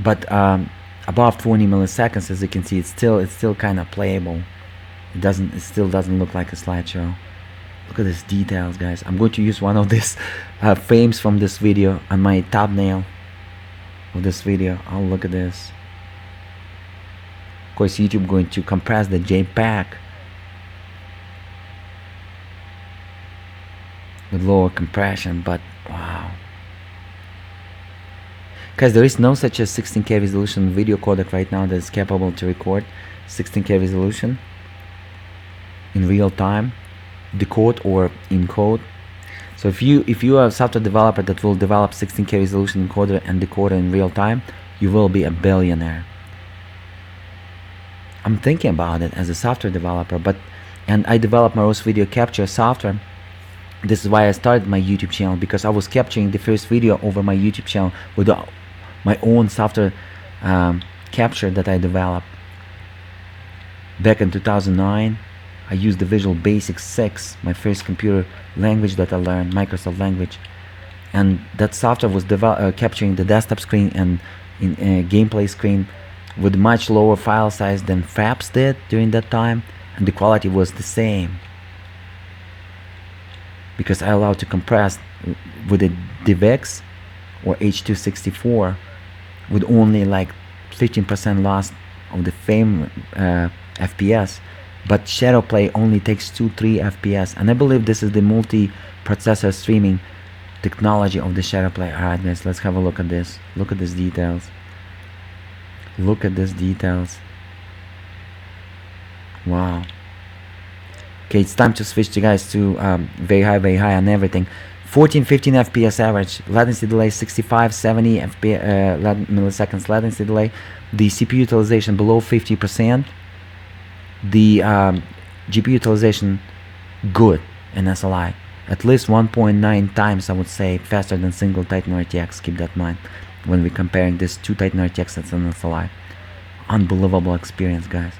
But above 20 milliseconds, as you can see, it's still kind of playable. It still doesn't look like a slideshow. Look at these details, guys. I'm going to use one of these frames from this video on my thumbnail of this video. Oh, look at this. Of course, YouTube going to compress the JPEG with lower compression, but wow. Guys, there is no such a 16K resolution video codec right now that is capable to record 16K resolution in real time, decode or encode. So if you are a software developer that will develop 16K resolution encoder and decoder in real time, you will be a billionaire. I'm thinking about it as a software developer, and I developed my own video capture software. This is why I started my YouTube channel, because I was capturing the first video over my YouTube channel with my own software capture that I developed back in 2009. I used the Visual Basic 6, my first computer language that I learned, Microsoft language, and that software was capturing the desktop screen and gameplay screen with much lower file size than Fraps did during that time, and the quality was the same, because I allowed to compress with a DivX or H.264 with only like 15% loss of the frame FPS. But Shadowplay only takes 2-3 FPS, and I believe this is the multi-processor streaming technology of the Shadowplay. Alright guys, let's have a look at this. Look at these details. Look at these details. Wow. Okay, it's time to switch to guys to very high on everything. 14-15 FPS average, latency delay 65-70 milliseconds latency delay. The CPU utilization below 50%. The GPU utilization good in SLI, at least 1.9 times, I would say, faster than single Titan RTX. Keep that in mind when we're comparing this to Titan RTX that's an SLI. Unbelievable experience, guys.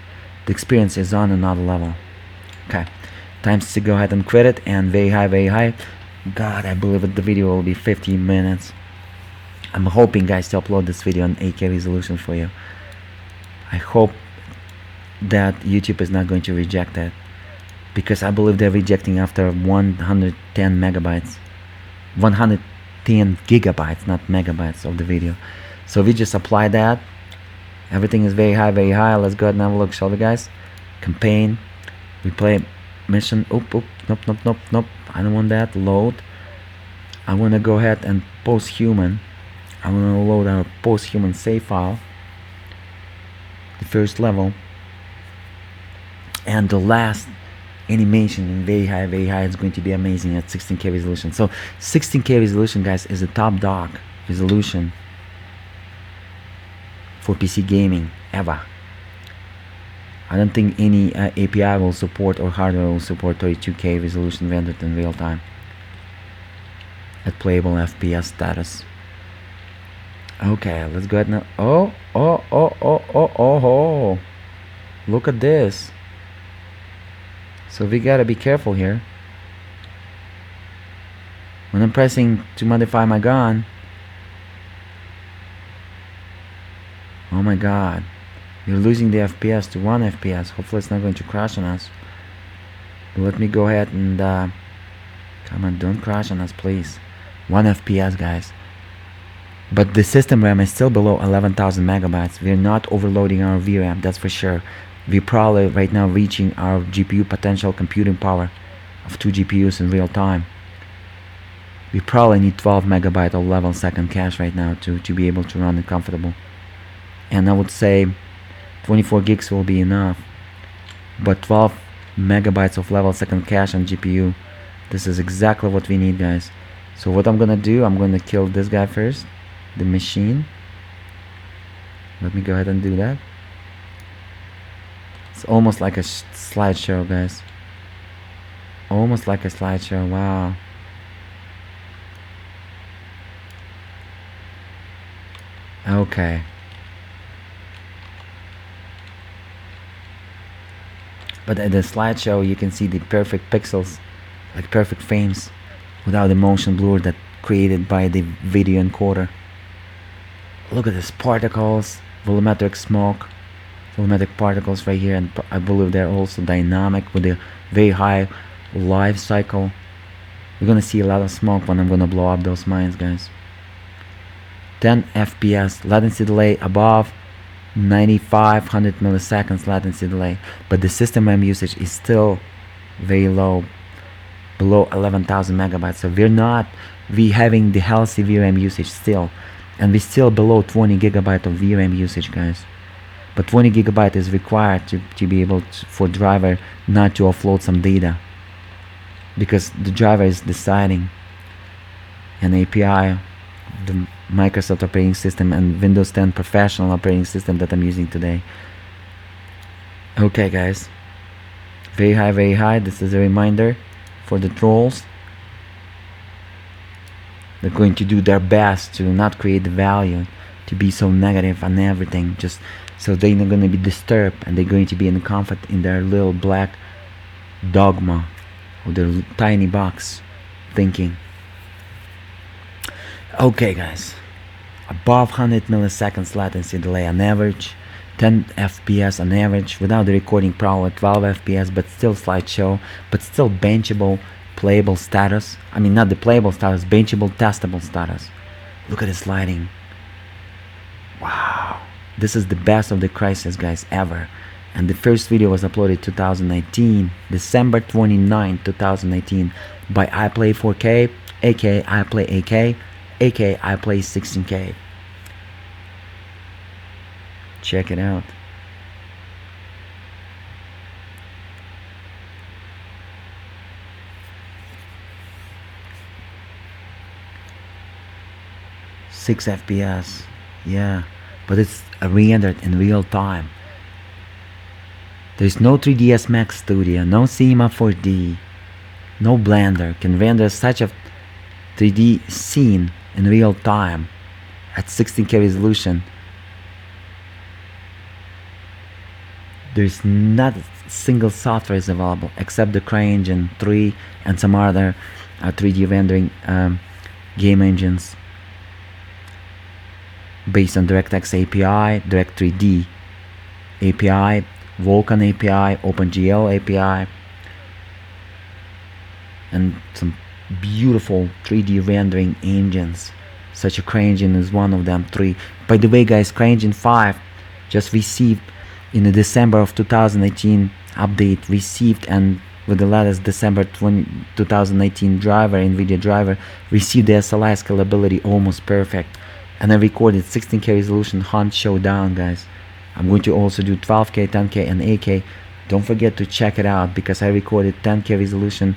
The experience is on another level. Okay, time to go ahead and quit it, and very high. God, I believe that the video will be 15 minutes. I'm hoping, guys, to upload this video in 8K resolution for you. I hope that YouTube is not going to reject it, because I believe they're rejecting after 110 megabytes, 110 gigabytes, not megabytes of the video. So we just apply that. Everything is very high. Let's go ahead and have a look, shall we, guys? Campaign, replay mission. Nope. I don't want that. Load. I want to go ahead and Posthuman. I want to load our Posthuman save file, the first level. And the last animation in very high, it's going to be amazing at 16K resolution. So 16K resolution, guys, is a top dog resolution for PC gaming ever. I don't think any API will support or hardware will support 32K resolution rendered in real time at playable FPS status. Okay, let's go ahead now. Oh, look at this. So we gotta be careful here. When I'm pressing to modify my gun, oh my god, you're losing the FPS to 1 FPS. Hopefully it's not going to crash on us. But let me go ahead and come on, don't crash on us, please. 1 FPS, guys. But the system RAM is still below 11,000 megabytes. We're not overloading our VRAM, that's for sure. We're probably right now reaching our GPU potential computing power of 2 GPUs in real time. We probably need 12 megabyte of level second cache right now to be able to run it comfortable. And I would say 24 gigs will be enough. But 12 megabytes of level second cache on GPU, this is exactly what we need, guys. So what I'm gonna do, I'm gonna kill this guy first, the machine. Let me go ahead and do that. It's almost like a slideshow, guys. Almost like a slideshow. Wow. Okay. But at the slideshow you can see the perfect pixels, like perfect frames, without the motion blur that created by the video encoder. Look at these particles, volumetric smoke, volumetric particles right here, and I believe they're also dynamic with a very high life cycle. We're gonna see a lot of smoke when I'm gonna blow up those mines, guys. 10 FPS latency delay above 9500 milliseconds latency delay, but the system RAM usage is still very low, below 11,000 megabytes. So we having the healthy VRAM usage still, and we're still below 20 gigabyte of VRAM usage, guys. But 20 gigabyte is required to be able for driver not to offload some data, because the driver is deciding an API, the Microsoft operating system and Windows 10 professional operating system that I'm using today. Okay, guys, very high, very high. This is a reminder for the trolls. They're going to do their best to not create the value, to be so negative on everything, just so they're not going to be disturbed, and they're going to be in comfort in their little black dogma or their tiny box thinking. Okay, guys, above 100 milliseconds latency delay on average, 10 FPS on average, without the recording power, 12 FPS, but still slideshow, but still benchable, playable status. I mean, not the playable status, benchable, testable status. Look at this lighting. Wow, this is the best of the Crysis, guys, ever. And the first video was uploaded 2019, December 29, 2019, by iPlay 4K, aka iPlay 8K, aka iPlay 16K. Check it out. Six FPS, yeah, but it's rendered in real time. There's no 3ds Max Studio, no Cinema 4D, no Blender can render such a 3D scene in real time at 16K resolution. There's not a single software is available except the CryEngine 3 and some other 3D rendering game engines based on DirectX API, Direct3D API, Vulkan API, OpenGL API, and some beautiful 3D rendering engines. Such a CryEngine is one of them. 3. By the way, guys, CryEngine 5 just received in the December of 2018 update, received, and with the latest December 2018 driver, Nvidia driver, received the SLI scalability almost perfect. And I recorded 16K resolution Hunt Showdown, guys. I'm going to also do 12K, 10K, and 8K. Don't forget to check it out, because I recorded 10K resolution.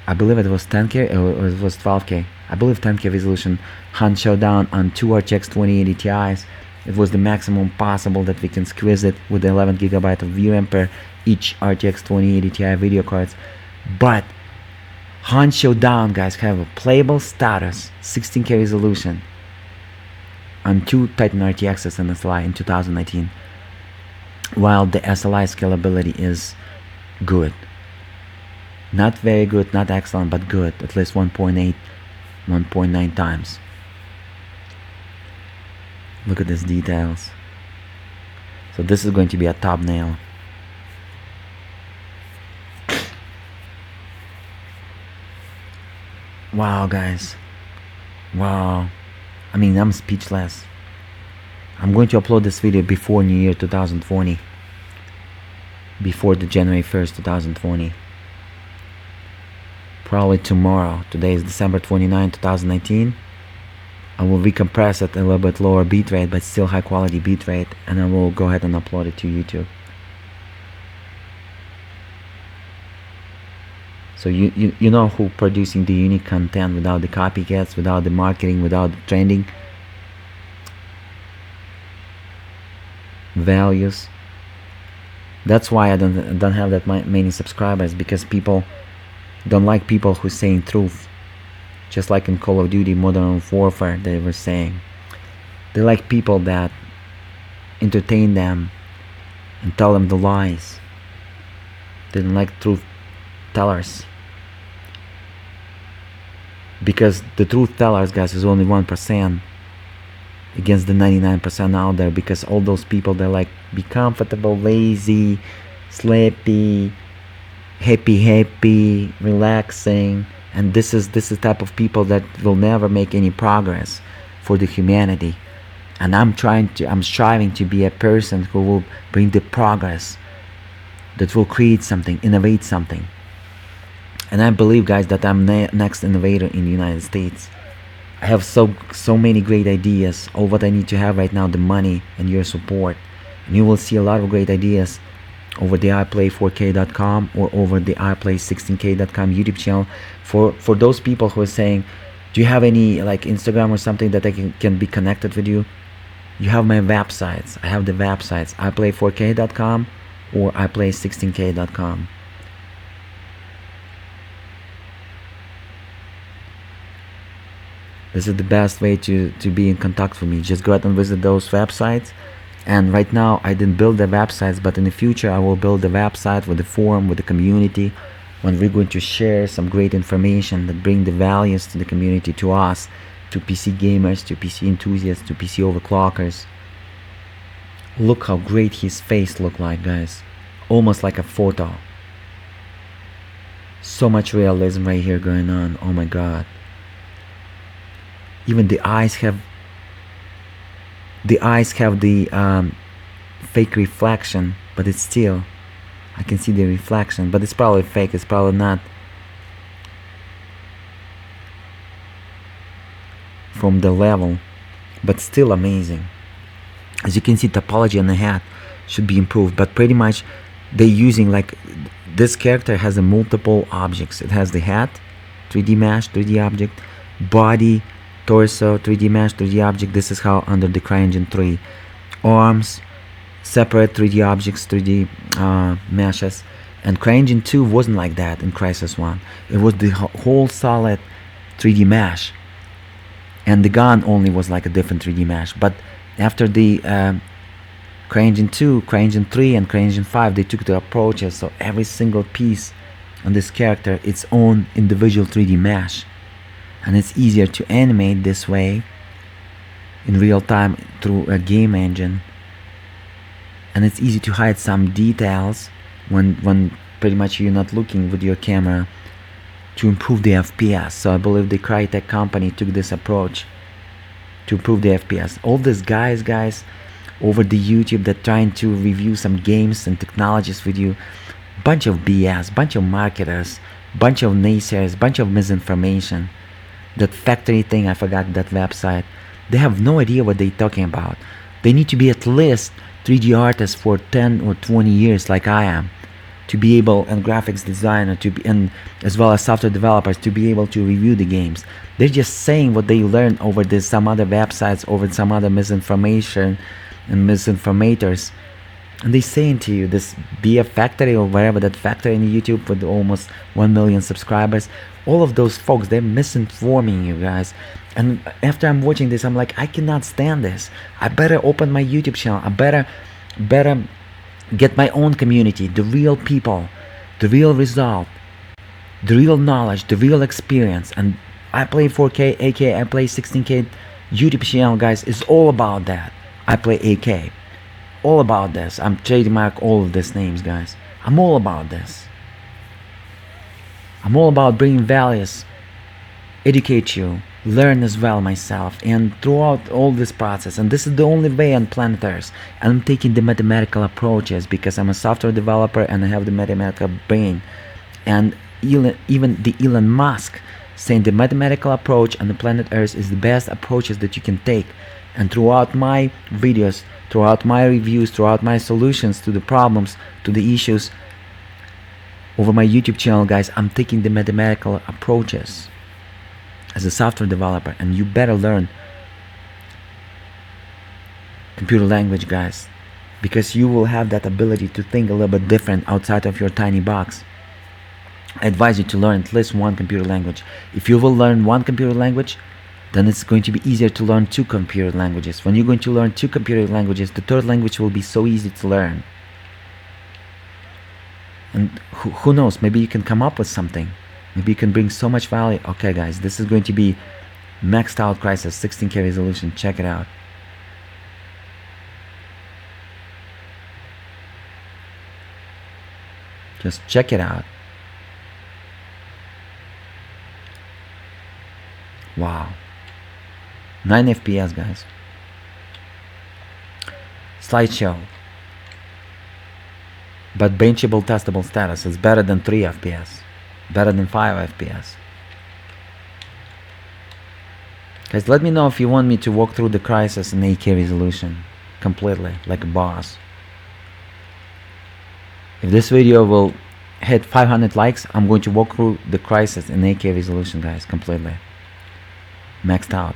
I believe it was 10K or it was 12K. I believe 10K resolution Hunt Showdown on 2 RTX 2080 Ti's. It was the maximum possible that we can squeeze it with 11 GB of VRAM per each RTX 2080 Ti video cards. But Hunt Showdown, guys, have a playable status, 16K resolution on 2 Titan RTXs and SLI in 2019, while the SLI scalability is good. Not very good, not excellent, but good, at least 1.8, 1.9 times. Look at these details. So this is going to be a thumbnail. Wow, guys. Wow. I mean, I'm speechless. I'm going to upload this video before New Year 2020. Before the January 1st, 2020. Probably tomorrow. Today is December 29, 2019. I will recompress it a little bit lower bitrate, but still high quality bitrate, and I will go ahead and upload it to YouTube. So you know who producing the unique content without the copycats, without the marketing, without the trending values. That's why I don't have that many subscribers, because people don't like people who saying truth. Just like in Call of Duty Modern Warfare, they were saying, they like people that entertain them and tell them the lies. They don't like truth tellers, because the truth tellers, guys, is only 1% against the 99% out there. Because all those people, they like be comfortable, lazy, sleepy, happy, relaxing, and this is the type of people that will never make any progress for the humanity. And I'm striving to be a person who will bring the progress, that will create something, innovate something. And I believe, guys, that I'm next innovator in the United States. I have so many great ideas. All what I need to have right now, the money and your support. And you will see a lot of great ideas over the iplay4k.com or over the iplay16k.com YouTube channel. For those people who are saying, do you have any like Instagram or something that I can be connected with you? You have my websites. I have the websites, iplay4k.com or iplay16k.com. This is the best way to be in contact with me. Just go ahead and visit those websites. And right now I didn't build the websites, but in the future I will build the website with the forum, with the community, when we're going to share some great information that bring the values to the community, to us, to PC gamers, to PC enthusiasts, to PC overclockers. Look how great his face looked like, guys. Almost like a photo. So much realism right here going on. Oh my god. Even the eyes have the fake reflection, but it's still, I can see the reflection, but it's probably fake. It's probably not from the level, but still amazing. As you can see, topology on the hat should be improved, but pretty much they're using, like, this character has a multiple objects. It has the hat, 3D mesh, 3D object, body, torso, 3D mesh, 3D object. This is how under the CryEngine 3. Arms, separate 3D objects, 3D meshes. And CryEngine 2 wasn't like that in Crysis 1. It was the whole solid 3D mesh. And the gun only was like a different 3D mesh. But after the CryEngine 2, CryEngine 3, and CryEngine 5, they took the approaches. So every single piece on this character, its own individual 3D mesh. And it's easier to animate this way in real time through a game engine, and it's easy to hide some details when pretty much you're not looking with your camera, to improve the FPS. So I believe the Crytek company took this approach to improve the FPS. All these guys over the YouTube that trying to review some games and technologies with you, bunch of BS, bunch of marketers, bunch of naysayers, bunch of misinformation. That factory thing, I forgot that website. They have no idea what they're talking about. They need to be at least 3D artists for 10 or 20 years like I am, to be able, and graphics designer, to be, and as well as software developers, to be able to review the games. They're just saying what they learned over this, some other websites, over some other misinformation and misinformators. And they're saying to you, this be a factory or wherever, that factory in YouTube with almost 1 million subscribers, all of those folks, they're misinforming you guys. And after I'm watching this, I'm like, I cannot stand this. I better open my YouTube channel. I better get my own community, the real people, the real result, the real knowledge, the real experience. And I play 4K, aka I play 16K YouTube channel, guys, is all about that. I play AK. All about this. I'm trademark all of these names, guys. I'm all about this. I'm all about bringing values, educate you, learn as well myself, and throughout all this process. And this is the only way on planet Earth. And I'm taking the mathematical approaches because I'm a software developer and I have the mathematical brain. And even the Elon Musk saying the mathematical approach on the planet Earth is the best approaches that you can take. And throughout my videos, throughout my reviews, throughout my solutions to the problems, to the issues over my YouTube channel, guys, I'm taking the mathematical approaches as a software developer. And you better learn computer language, guys. because you will have that ability to think a little bit different outside of your tiny box. I advise you to learn at least one computer language. If you will learn one computer language, then it's going to be easier to learn two computer languages. When you're going to learn two computer languages, the third language will be so easy to learn. And who knows, maybe you can come up with something. Maybe you can bring so much value. Okay guys, this is going to be maxed out Crysis 16K resolution. Check it out. Just check it out. Wow. 9 FPS guys. Slideshow. But benchable testable status is better than 3 FPS. Better than 5 FPS. Guys, let me know if you want me to walk through the Crysis in 8K resolution completely, like a boss. If this video will hit 500 likes, I'm going to walk through the Crysis in 8K resolution, guys, completely. Maxed out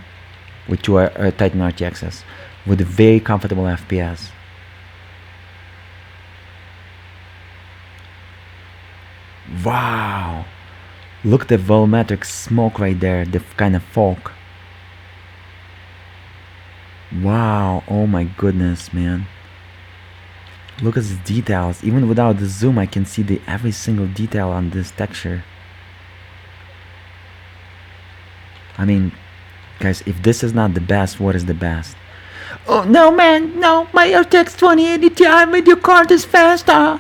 with 2 Titan RTXs with a very comfortable FPS. Wow, look at the volumetric smoke right there, the kind of fog. Wow, oh my goodness, man. Look at the details. Even without the zoom, I can see every single detail on this texture. I mean, guys, if this is not the best, what is the best? Oh no, man, no, my RTX 2080 Ti video card is faster.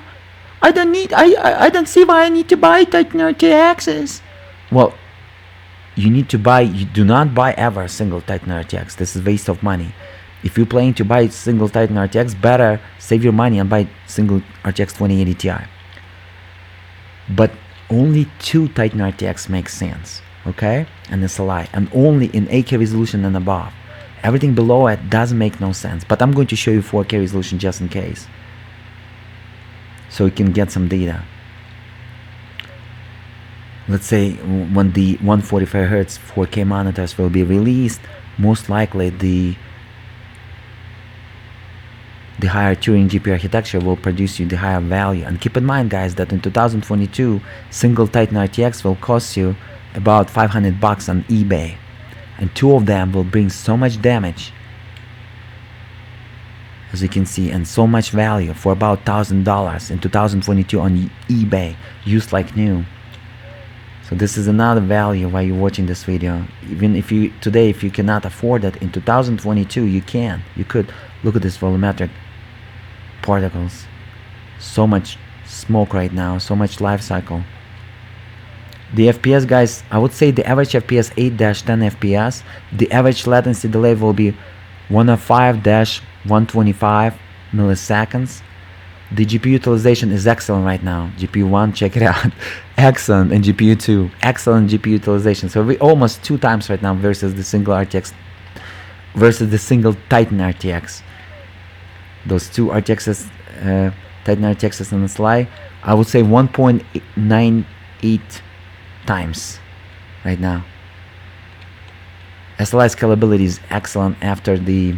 I don't see why I need to buy Titan RTXs. Well, you do not buy ever a single Titan RTX. This is waste of money. If you're planning to buy single Titan RTX, better save your money and buy single RTX 2080 Ti. But only 2 Titan RTX makes sense, okay? And SLI, and only in 8K resolution and above. Everything below it doesn't make no sense. But I'm going to show you 4K resolution just in case, so you can get some data. Let's say when the 145Hz 4K monitors will be released, most likely the higher Turing GPU architecture will produce you the higher value. And keep in mind, guys, that in 2022, single Titan RTX will cost you about $500 on eBay, and 2 of them will bring so much damage, as you can see, and so much value for about $1,000 in 2022 on eBay, used like new. So this is another value while you're watching this video. Even if you today, if you cannot afford it, in 2022 you could. Look at this volumetric particles. So much smoke right now, so much life cycle. The FPS, guys, I would say the average FPS 8-10 FPS. The average latency delay will be 105-125 milliseconds. The GPU utilization is excellent right now. GPU 1, check it out. Excellent. And GPU 2, excellent GPU utilization. So we almost 2 times right now versus the single RTX, versus the single Titan RTX. Those 2 RTXs, Titan RTXs on the SLI, I would say 1.98 times right now. SLI scalability is excellent after the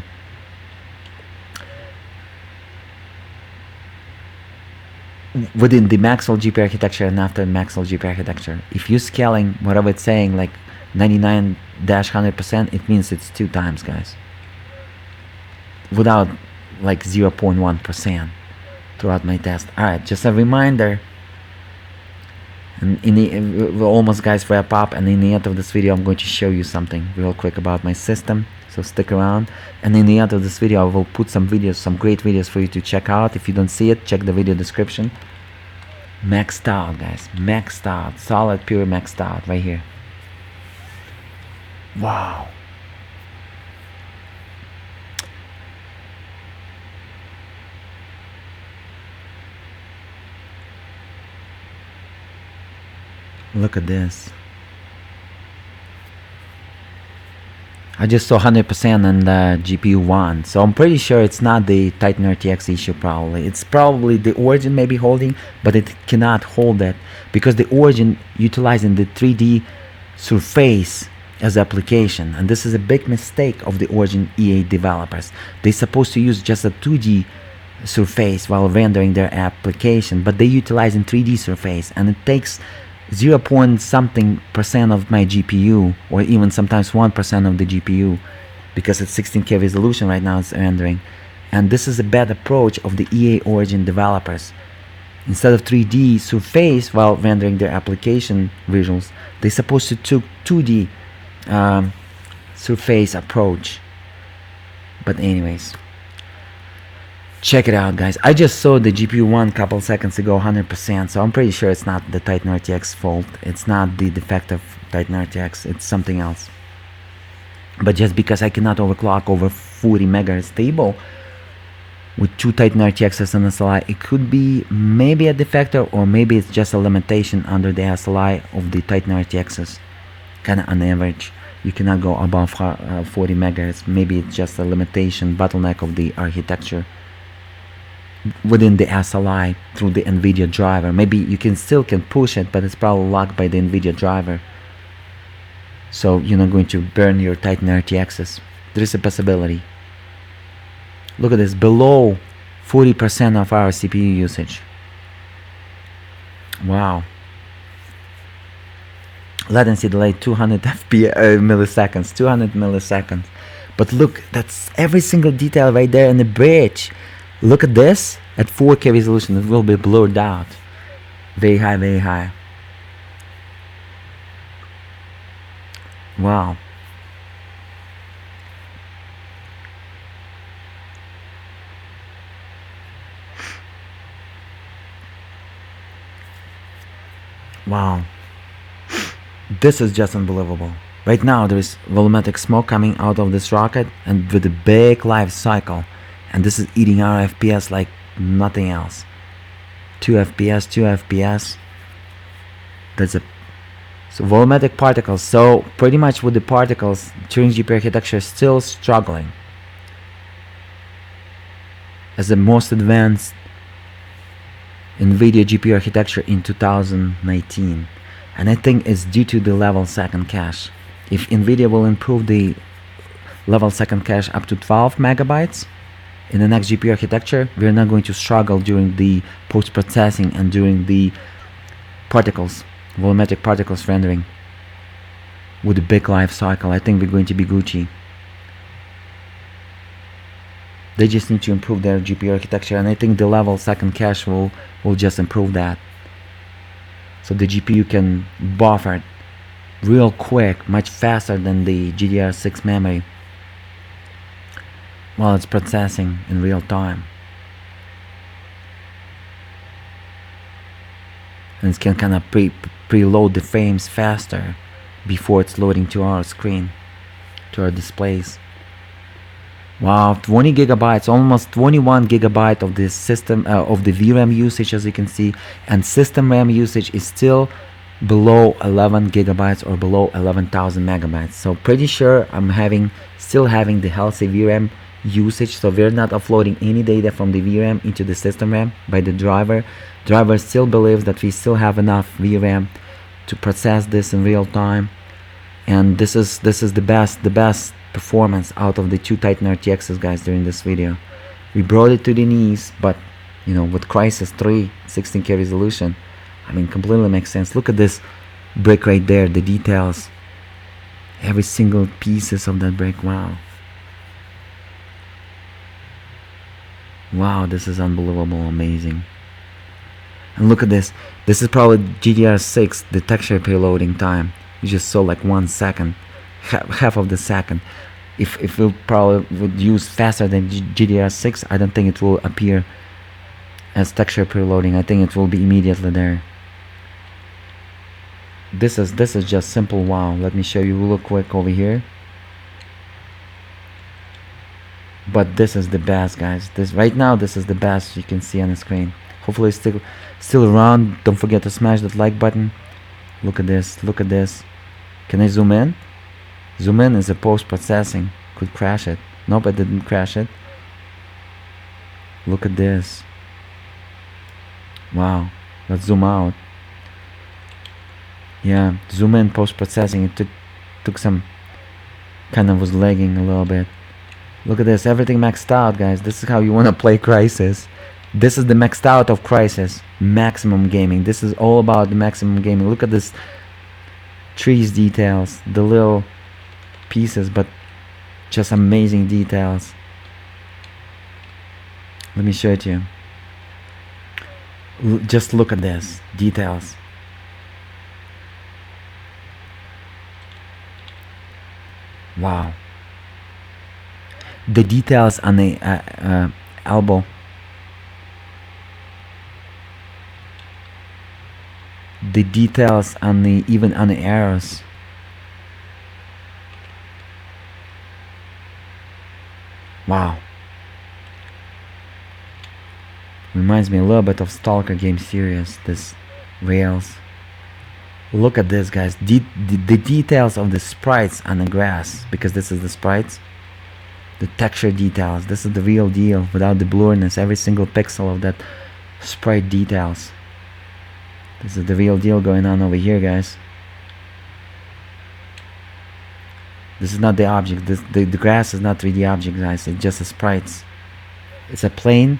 within the Maxwell GPU architecture and after Maxwell GPU architecture. If you're scaling whatever it's saying, like 99-100%, it means it's 2 times, guys, without like 0.1% throughout my test. Alright, just a reminder, and we'll almost, guys, wrap up, and in the end of this video I'm going to show you something real quick about my system, so stick around. And in the end of this video I will put some videos, some great videos for you to check out. If you don't see it, check the video description. Maxed out, guys, maxed out, solid pure maxed out right here. Wow. Look at this. I just saw 100% on the GPU 1, so I'm pretty sure it's not the Titan RTX issue. Probably it's probably the Origin may be holding, but it cannot hold that because the Origin utilizing the 3D surface as application, and this is a big mistake of the Origin E8 developers. They're supposed to use just a 2D surface while rendering their application, but they utilize in 3D surface, and it takes 0 point something % of my GPU, or even sometimes 1% of the GPU, because it's 16K resolution right now it's rendering. And this is a bad approach of the EA Origin developers. Instead of 3D surface while rendering their application visuals, they're supposed to take 2D surface approach. But anyways, check it out, guys. I just saw the GPU one couple seconds ago, 100%, so I'm pretty sure it's not the Titan RTX fault. It's not the defective Titan RTX, it's something else. But just because I cannot overclock over 40 megahertz stable with 2 Titan RTXs and SLI, it could be maybe a defector, or maybe it's just a limitation under the SLI of the Titan RTXs. Kind of on average, you cannot go above 40 megahertz. Maybe it's just a limitation, bottleneck of the architecture within the SLI through the Nvidia driver. Maybe you still can push it, but it's probably locked by the Nvidia driver. So you're not going to burn your Titan RTXs. There is a possibility. Look at this, below 40% of our CPU usage. Wow. Latency delay 200 milliseconds, 200 milliseconds. But look, that's every single detail right there in the bridge. Look at this, at 4K resolution, it will be blurred out. Very high, very high. Wow. Wow. This is just unbelievable. Right now there is volumetric smoke coming out of this rocket, and with a big life cycle. And this is eating our FPS like nothing else. 2 FPS, 2 FPS. That's a volumetric particles. So pretty much with the particles, Turing GPU architecture is still struggling as the most advanced Nvidia GPU architecture in 2019. And I think it's due to the level second cache. If Nvidia will improve the level second cache up to 12 megabytes in the next GPU architecture, we're not going to struggle during the post-processing and during the particles, volumetric particles rendering with a big life cycle. I think we're going to be Gucci. They just need to improve their GPU architecture, and I think the level second cache will just improve that. So the GPU can buffer real quick, much faster than the GDDR6 memory while it's processing in real time. And it can kind of preload the frames faster before it's loading to our screen, to our displays. Wow, 20 gigabytes, almost 21 gigabyte of this system of the VRAM usage, as you can see, and system RAM usage is still below 11 gigabytes or below 11,000 megabytes. So pretty sure I'm still having the healthy VRAM usage. So we're not offloading any data from the VRAM into the system RAM by the driver. Driver still believes that we still have enough VRAM to process this in real time, and this is the best performance out of the 2 Titan RTXs, guys, during this video. We brought it to the knees, but you know, with Crysis3 16K resolution, I mean, completely makes sense. Look at this brick right there, the details, every single pieces of that brick. Wow, wow, this is unbelievable, amazing. And look at this, this is probably GDDR6, the texture preloading time. You just saw like 1 second, half of the second. If we probably would use faster than GDDR6, I don't think it will appear as texture preloading. I think it will be immediately there. This is just simple wow. Let me show you real quick over here. But this is the best, guys. This right now, this is the best you can see on the screen. Hopefully it's still around. Don't forget to smash that like button. Look at this, look at this. Can I zoom in? Zoom in is a post-processing. Could crash it. Nope, I didn't crash it. Look at this. Wow. Let's zoom out. Yeah, zoom in, post-processing. It took some, kind of was lagging a little bit. Look at this, everything maxed out, guys. This is how you want to play Crysis. This is the maxed out of Crysis. Maximum gaming. This is all about the maximum gaming. Look at this trees details, the little pieces, but just amazing details. Let me show it to you. Just look at this details. Wow. The details on the elbow. The details on the, even on the arrows. Wow. Reminds me a little bit of Stalker game series, this rails. Look at this, guys. The details of the sprites on the grass, because this is the sprites. The texture details. This is the real deal without the blurriness. Every single pixel of that sprite details. This is the real deal going on over here, guys. This is not the object. The grass is not 3D object, guys. It's just a sprites. It's a plain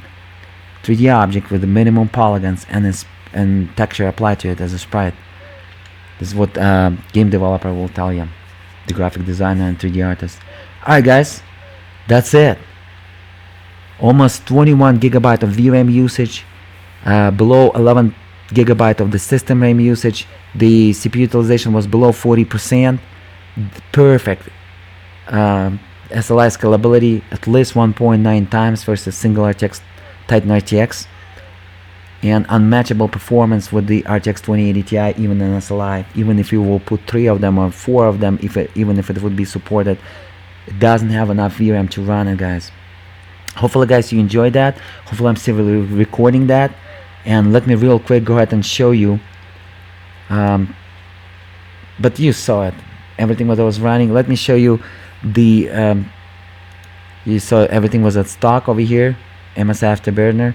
3D object with the minimum polygons and texture applied to it as a sprite. This is what game developer will tell you, the graphic designer and 3D artist. Alright, guys, that's it. Almost 21 GB of VRAM usage, below 11 GB of the system RAM usage. The CPU utilization was below 40%. Perfect SLI scalability, at least 1.9 times versus single RTX Titan RTX, and unmatchable performance with the RTX 2080 Ti, even in SLI. Even if you will put 3 of them or 4 of them, even if it would be supported, it doesn't have enough VRAM to run it, guys. Hopefully, guys, you enjoyed that. Hopefully, I'm still recording that. And let me real quick go ahead and show you. But you saw it, everything what I was running. Let me show you the. You saw everything was at stock over here, MS Afterburner.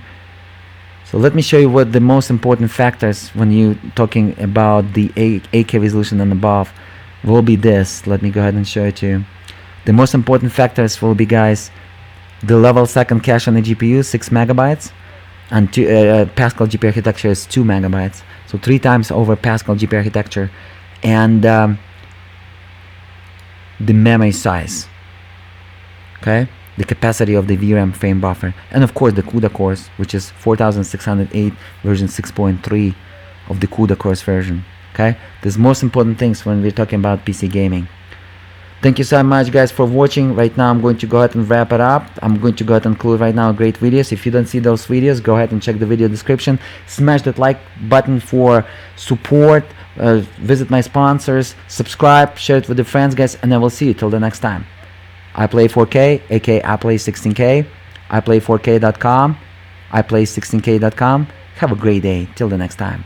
So let me show you what the most important factors when you talking about the 8K resolution and above will be. This, let me go ahead and show it to you. The most important factors will be, guys, the level second cache on the GPU, 6 megabytes, and Pascal GPU architecture is 2 megabytes, so 3 times over Pascal GPU architecture, and the memory size, okay, the capacity of the VRAM frame buffer, and of course the CUDA cores, which is 4608 version 6.3 of the CUDA cores version. Okay, there's most important things when we're talking about PC gaming. Thank you so much, guys, for watching. Right now I'm going to go ahead and wrap it up. I'm going to go ahead and include right now great videos. If you don't see those videos, go ahead and check the video description. Smash that like button for support. Visit my sponsors, subscribe, share it with your friends, guys, and I will see you till the next time. I play 4K, aka I play 16K, iplay4k.com, iplay16k.com. Have a great day. Till the next time.